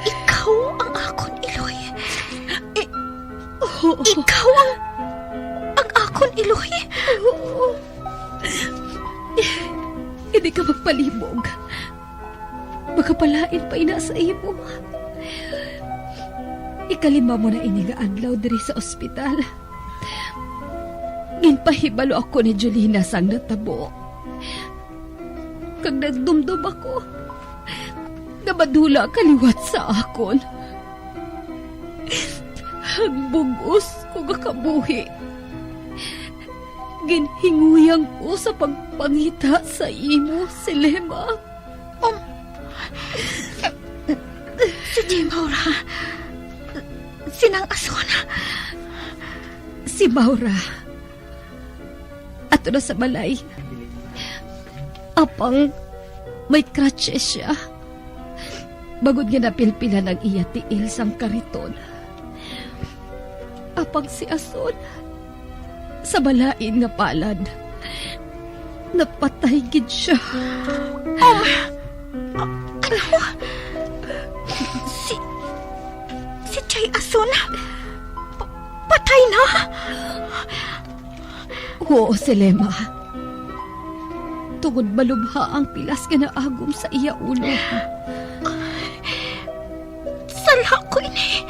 Ikaw ang akon Iloy. Ikaw ang akon Iloy. Hindi ka magpalibog. Baka palain pa ina sa imo. Ikalima mo na ini nga adlaw diri sa ospital. Ginpahibalo ako ni Julina sang natabo. Kag nagdumdum ako, nga madula kaliwat sa akon. Hagbugos ko nga kabuhi. Ginhinguyang ko sa pagpangita sa imo, Selema. Si Maura. Sinang asona. Si Maura. Ato na sa balay. Apang may crutches siya. Bagod nga napilpila ng iya tiil sang kariton. Apang si Ason, sa balain nga palad, napatay gid siya. Ano? Si Chay Ason? Patay na? Oo, Selema. Tungod malubha ang pilas nga naagom sa iya ulo. Sala ko ini.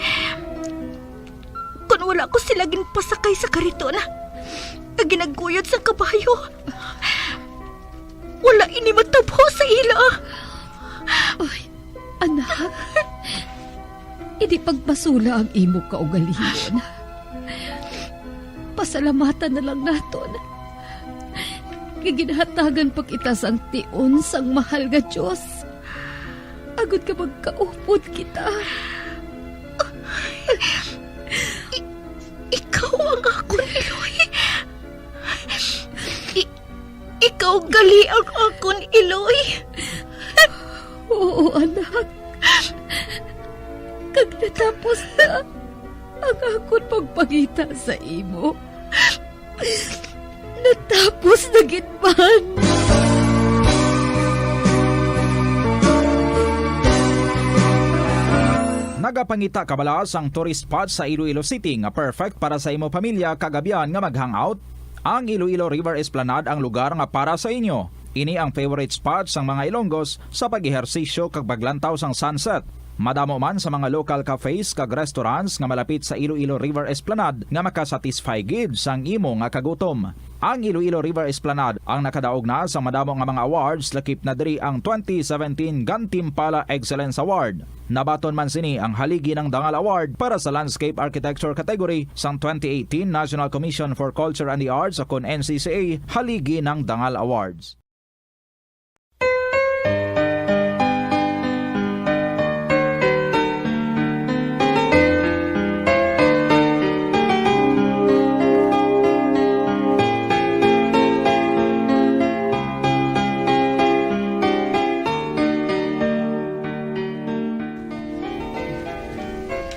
Kung ako sila ginpasakay sa kariton. Nga ginaguyod sa kabayo. Wala ini matabo sa ila. Ay, anak. Hindi pagbasula ang imo kaugalian. Pasalamatan na lang naton. Giginhatagan pa kita sang tion sang mahal nga Diyos. Agad ka magkaupod kita. Ikaw ang akong Iloy. Ikaw gali ang akong Iloy. Oo, anak. Kag natapos na ang akong pagpangita sa imo. Natapos na gitman. Nagapangita kabalas ang tourist spot sa Iloilo City nga perfect para sa imo pamilya kagabihan nga mag-hangout. Ang Iloilo River Esplanade ang lugar nga para sa inyo. Ini ang favorite spot sang mga Ilonggos sa pag-ehersisyo kag paglantaw sang sunset. Madamo man sa mga local cafes kag restaurants nga malapit sa Iloilo River Esplanade nga makasatisfy gid sang imo nga kagutom. Ang Iloilo River Esplanade ang nakadaog na sa madamo nga mga awards lakip na diri ang 2017 Gantimpala Excellence Award. Nabaton man sini ang haligi ng Dangal Award para sa Landscape Architecture category sang 2018 National Commission for Culture and the Arts o kon NCCA haligi ng Dangal Awards.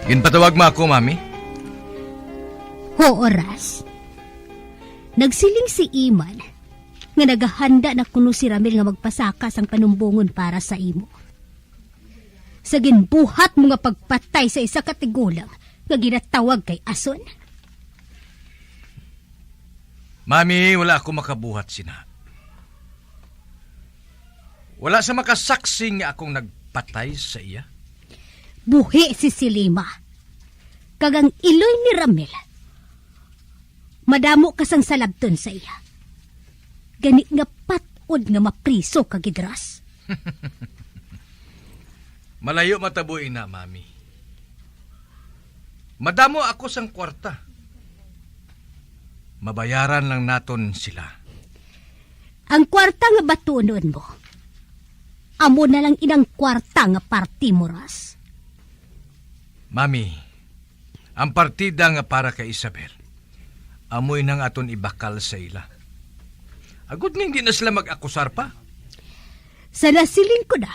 Ginpatawag mo ako, Mami? Oo, Ras. Nagsiling si Iman nga nagahanda na kuno si Ramil nga magpasakas ang panumbungon para sa imo. Sa ginbuhat mo nga pagpatay sa isa ka tigulang nga ginatawag kay Ason. Mami, wala ako makabuhat sina. Wala sa makasaksi nga akong nagpatay sa iya. Buhi si Silima. Kagang iloy ni Ramil. Madamo kasang salabton sa iya. Gani nga patod nga mapriso kagidras. Malayo mataboy na, Mami. Madamo ako sang kwarta. Mabayaran lang naton sila. Ang kwarta nga batunon mo, amo na lang inang kwarta nga parti mo, Ras. Mami, ang partida nga para kay Isabel, amoy nang aton ibakal sa ila. Agud nga hindi na sila mag-akusar pa. Sa nasiling ko na,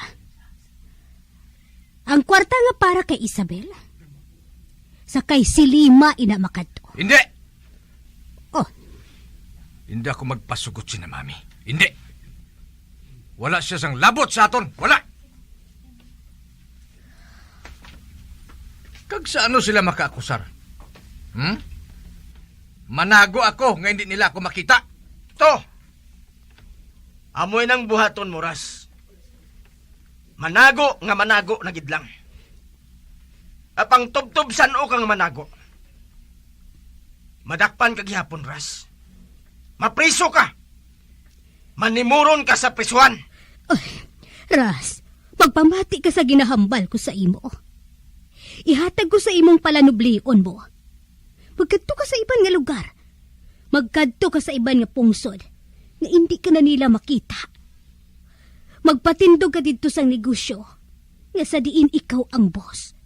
ang kwarta nga para kay Isabel, sa kay Silima ina makadto. Hindi! Oh. Hindi ako magpasugot sina, Mami. Hindi! Wala siya sang labot sa aton. Wala! Kag sa ano sila makaakusar? Manago ako nga hindi nila ako makita. To! Amoy ng buhaton mo, Ras. Manago nga manago na gidlang. Apang tubtob sano kang manago. Madakpan ka gihapon, Ras. Mapriso ka. Manimuron ka sa prisuan. Ras, magpamati ka sa ginahambal ko sa imo. Ihatag ko sa imong palanublion mo. Magkadto ka sa iban nga lugar. Magkadto ka sa iban nga pungsod nga hindi ka na nila makita. Magpatindog ka dito sa negosyo nga sa diin ikaw ang boss.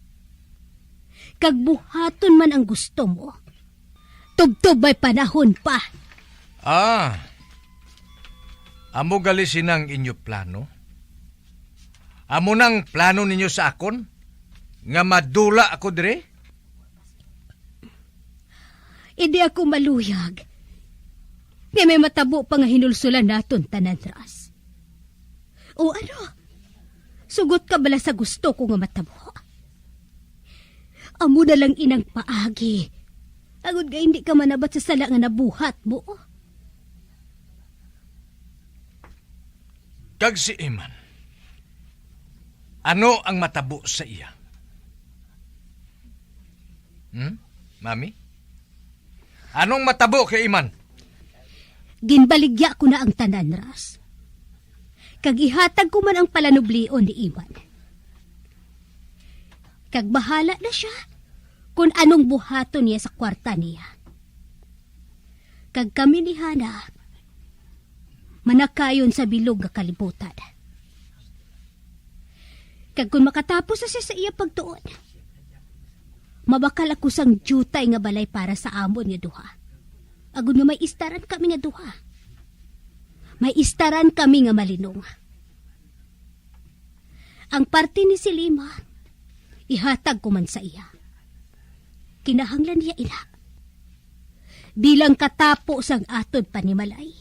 Kagbuhaton man ang gusto mo. Tubtob may panahon pa. Amo gali sinang inyo plano? Amo nang plano ninyo sa akon? Nga madula ako dire? Hindi ako maluyag. Nga may matabo pa nga hinulsulan naton tanan, Ras. O ano? Sugot ka bala sa gusto ko nga matabo? Amo na lang inang paagi. Agud nga hindi ka manabat sa sala nga nabuhat mo. Kag si Iman, ano ang matabo sa iya? Mami? Anong matabo kay Iman? Ginbaligya ko na ang tanan, Ras. Kag ihatag ko man ang palanublion ni Iman. Kag bahala na siya kung anong buhaton niya sa kwarta niya. Kag kami ni Hana, manakayon sa bilog nga kalibutan. Kag kung makatapos na siya sa iya pagtuon, mabakal ako sang jutay nga balay para sa amon nga duha. Agun nga may istaran kami nga duha. May istaran kami nga malinong. Ang parte ni Silima, ihatag ko man sa iya. Kinahanglan niya ina. Bilang katapo sang atod panimalay.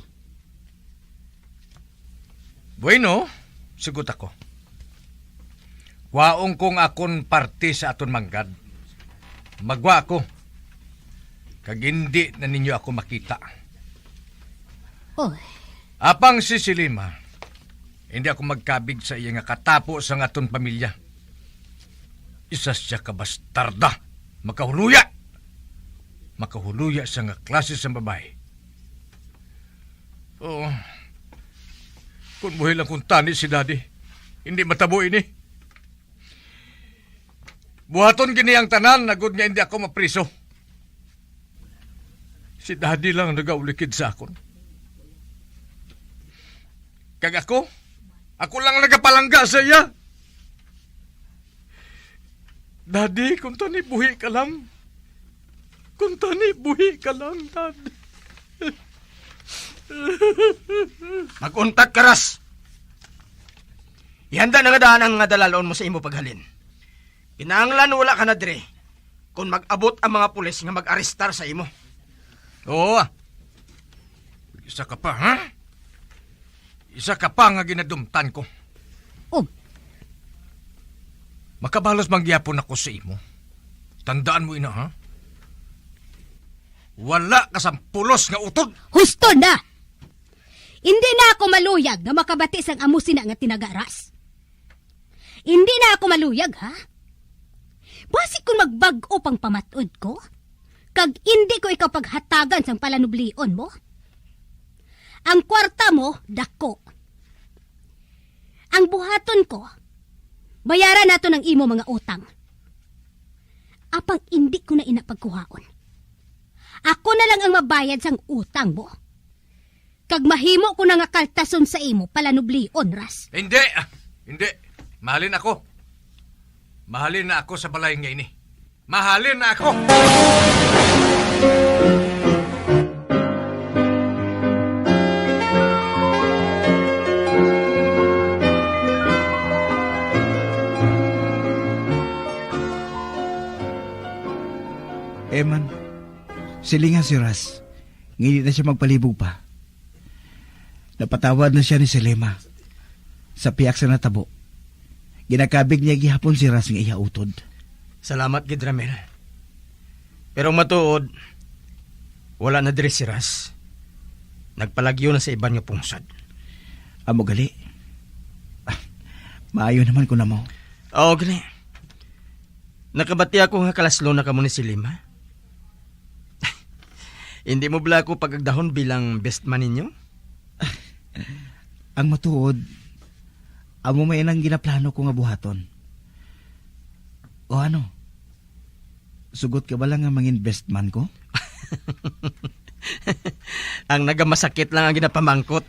Bueno, sugot ako. Waong kong akon parte sa aton manggad. Magwa ako. Kag hindi na ninyo ako makita. Oy. Apang si Silima, hindi ako magkabig sa iya nga katapo sa aton pamilya. Isa siya kabastarda. Makahuluya. Makahuluya sa nga klase sa babae. Oo. Kung buhay lang kung tani si Daddy, hindi matabo ini. Buhaton gini ang tanan, nagod nga hindi ako mapriso. Si Daddy lang nagaulikid sa akon. Kag ako lang nagapalangga sa iya. Daddy, kung tani buhi ka lang. Kung tani buhi ka lang, Dad. Mag-untat ka, Ras. Ihanda na nga daan ang nga dalalaon mo sa imo paghalin. Kinahanglan wala ka na dire kung mag-abot ang mga pulis nga mag-arestar sa imo. Oo. Isa ka pa, ha? Isa ka pa nga ginadumtan ko. Oh. Makabalos mangyapon ako sa imo. Tandaan mo ina, ha? Wala ka sa pulos nga utod. Husto na! Hindi na ako maluyag na makabati sang amusin na nga tinagaras. Hindi na ako maluyag, ha? Basi kung magbag-o pang pamatod ko, kag hindi ko ikaw paghatagan sang palanublion mo. Ang kwarta mo, dako. Ang buhaton ko, bayaran nato ng imo mga utang. Apang hindi ko na inapagkuhaon. Ako na lang ang mabayad sang utang mo. Kag mahimo ko na nga kaltason sa imo palanublion, Ras. Hindi. Hindi. Mahalin ako. Mahalin na ako sa balay nga ini. Mahalin na ako. Eman, silingan si Ras. Ngini na siya magpalibog pa. Napatawad na siya ni Silima sa piyak sa natabo. Ginakabig niya gihapon si Ras nga iya utod. Salamat, Gidramel. Pero matuod, wala na diri si Ras. Nagpalagyo na sa iban nga pungsad. Amo gali. Maayo naman ko na mo. Oo, gali. Nakabati ako nga kalaslo na kamo ni Silima. Hindi mo bala ako pagagdahon bilang best man ninyo? Ang matuod, amo may nang ginaplano ko nga buhaton. O ano? Sugot ka ba lang nga mangin best man ko? Ang nagamasakit lang ang ginapamangkot.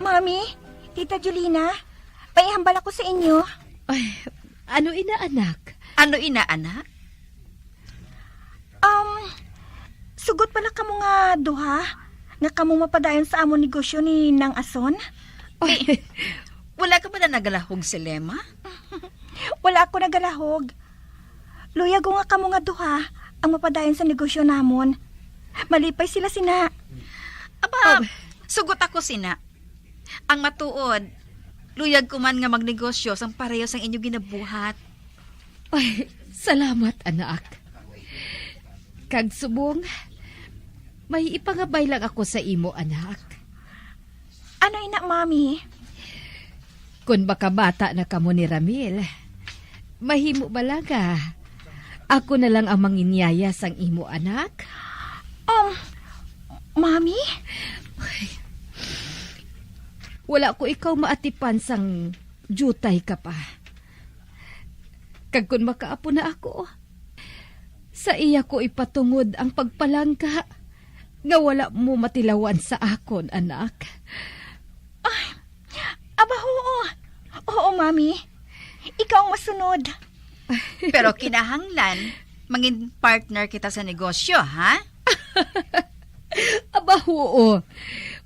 Mami, Tita Julina, paihambal ako sa inyo. Ay, ano inaanak? Ano inaanak? Sugot pala kamo nga duha, nga kamo mapadayon sa amon negosyo ni Nang Ason? Wala ka ba na nagalahog si Lema? Wala ako nagalahog. Luyag ko nga kamo nga duha, ang mapadayon sa negosyo namon. Malipay sila sina. Aba, sugot ako sina. Ang matuod, luyag ko man nga magnegosyo sang pareho sang inyo ginabuhat. Ay, salamat anak. Kag subong, may ipangabay lang ako sa imo, anak. Ano ina, mami? Kung baka bata na kamo ni Ramil, mahimo balaga. Ako na lang ang manginyaya sang imo, anak. Mami? Wala ko ikaw maatipan sang jutay ka pa. Kag kun makaapo na ako, sa iya ko ipatungod ang pagpalangka nga wala mo matilawan sa akon, anak. Aba, oo. Oo, mami. Ikaw ang masunod. Pero kinahanglan, mangin partner kita sa negosyo, ha? Aba, oo.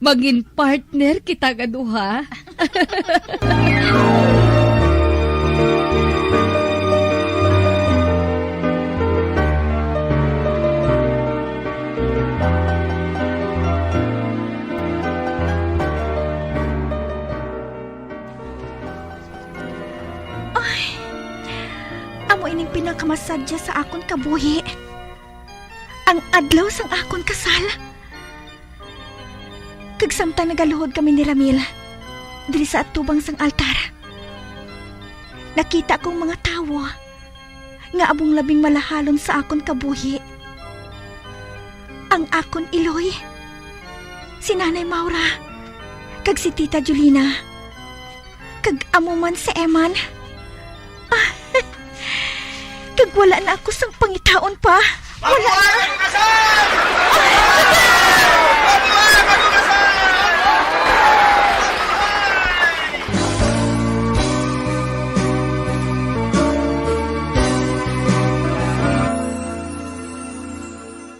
Maging partner kita kaduha. Amo ining pinakamasadya sa akon kabuhi. Ang adlaw sang akon kasal. Kag samtang nagaluhod kami ni Ramil diri sa atubang sang altar. Nakita kong mga tawo nga abong labing malahalon sa akon kabuhi. Ang akon Iloy, si Nanay Maura, kag si Tita Julina, kag amo man si Eman. Kag wala na ako sang pangitaon pa. Wala na.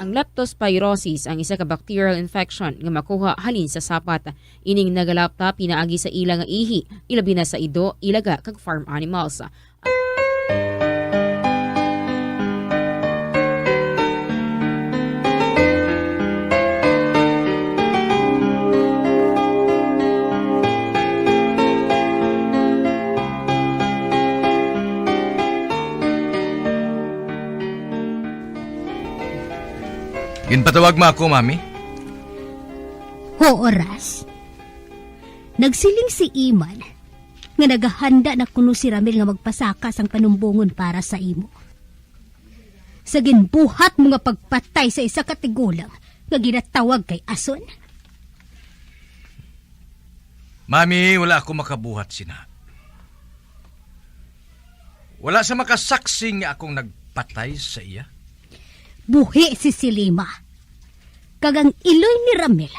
Ang leptospirosis ang isa ka bacterial infection nga makuha halin sa sapat. Ining nagalapta pinaagi sa ila nga ihi, ilabi na sa ido, ilaga kag farm animals. Ginpatawag mo ako, mami? Oo, Ras. Nagsiling si Iman nga nagahanda na kuno si Ramil nga magpasakas ang panumbungon para sa imo. Sa ginbuhat mo nga pagpatay sa isa katigulang nga ginatawag kay Ason. Mami, wala ako makabuhat sina. Wala sa makasaksing nga akong nagpatay sa iya. Buhi si Silima. Kagang Iloy ni Ramil.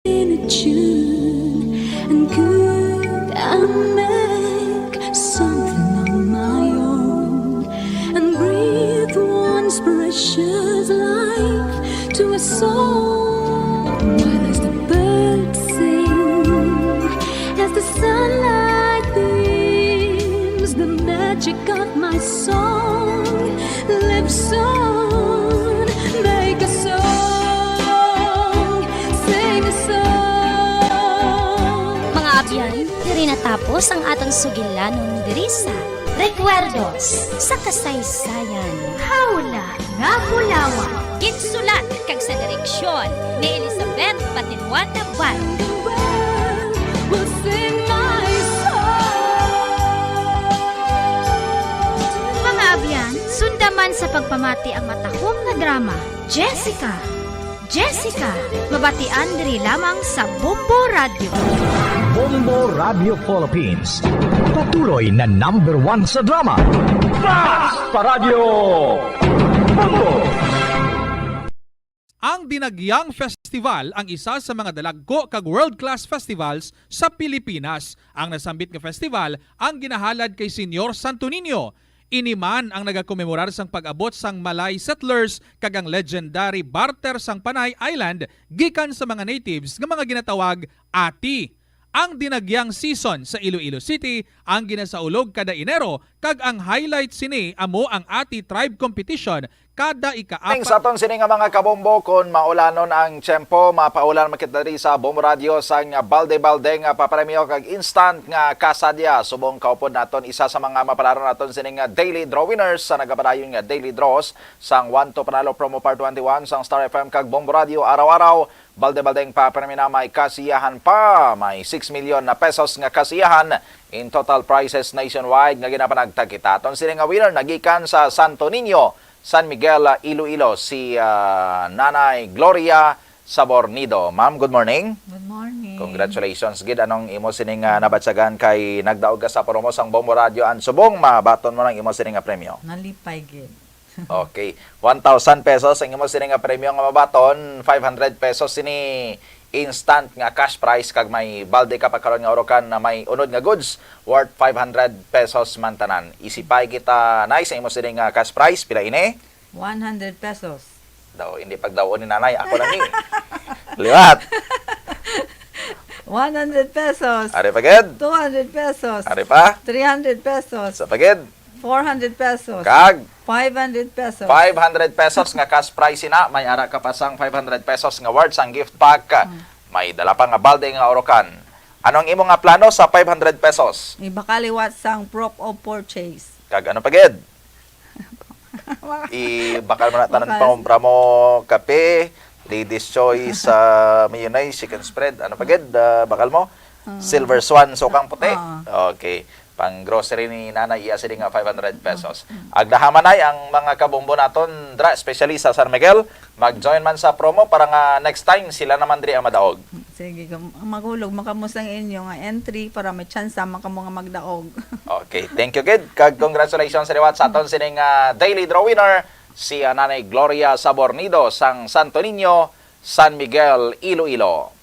In a tune, and could I make something on my own and breathe once precious life to a soul? While as the birds sing, as the sunlight beams, the magic of my song lives on. Make a song, sing a song. Mga abyan, diri natapos ang atong sugilanon diri sa Recuerdos sa kasaysayan. Hawla nga bulawan. Ginsulat kag sa direksyon ni Elizabeth Patinwan Navarro. Will sing my song. Mga abyan, sundaman sa pagpamati ang matahong nga drama, Jessica. Jessica, mabatian diri lamang sa Bombo Radio. Bombo Radio Philippines. Patuloy na #1 sa drama. Basta Radio Bombo! Ang Dinagyang Festival ang isa sa mga dalagko kag world-class festivals sa Pilipinas. Ang nasambit nga festival ang ginahalad kay Senyor Santo Niño. Iniman ang nagakomemorar sang pag-abot sang Malay settlers kag ang legendary barter sang Panay Island gikan sa mga natives nga mga ginatawag Ati. Ang Dinagyang season sa Iloilo City ang ginasaulog kada Enero kag ang highlight sini amo ang Ati Tribe Competition kada Ning ika-apat. sa aton sini nga mga kabombo kung maulanon ang tiyempo, mapaulan makita diri sa Bombo Radio sang balde-balde nga papremyo kag instant nga kasadya. Subong kaupod naton isa sa mga mapalaro naton sini nga daily draw winners sa nagapadayon nga daily draws sang 1 to panalo promo part 21 sang Star FM kag Bombo Radio araw-araw. Balde-baldeng papremyo na may kasiyahan pa. May 6 million na pesos nga kasiyahan in total prizes nationwide nga ginapanagtag kita. Aton sini nga winner nagikan sa Santo Niño, San Miguel, Iloilo, si Nanay Gloria Sabornido. Ma'am, good morning. Good morning. Congratulations, gid. Anong imo sining nabatsagan kay nagdaog ka sa promo sang Bombo Radio an subong mabaton mo ng imo sining nga premyo? Nalipay gid. Okay. 1,000 pesos ang imo sining nga premyo nga mabaton, 500 pesos sini instant nga cash prize kag may balde ka pagkaron nga orokan na may unod nga goods worth 500 pesos man tanan. Isipay kita nice ang imo sining nga cash prize pila ini? 100 pesos. Daw hindi pagdawon ni nanay ako lang ni. Liwat. 100 pesos. Ari pagid? 200 pesos. Ari pa? 300 pesos. Sa pagid? 400 pesos. Kag 500 pesos. 500 pesos nga cash prize na, may ara ka pa sang 500 pesos nga worth sang gift pack. May dala pa nga balde nga orokan. Anong imo nga plano sa 500 pesos? Ibakaliwat sang proof of purchase. Kag ano pagid? Bakal mo na tanan pangumpra mo kape, ladies choice, mayonnaise, chicken spread. Ano pagid? Bakal mo? Silver Swan, sukang puti. Okay. Pang grocery ni nanay iya sini nga 500 pesos. Agdahamanay ang mga kabombo naton dra especially sa San Miguel, mag-join man sa promo para nga next time sila naman diri ang madaog. Sige, magulog makamusang inyo nga entry para may chance makamo nga magdaog. Okay, thank you kid. Kag congratulations sa reward sa aton sining daily draw winner si Nanay Gloria Sabornido sang Santo Niño, San Miguel, Iloilo.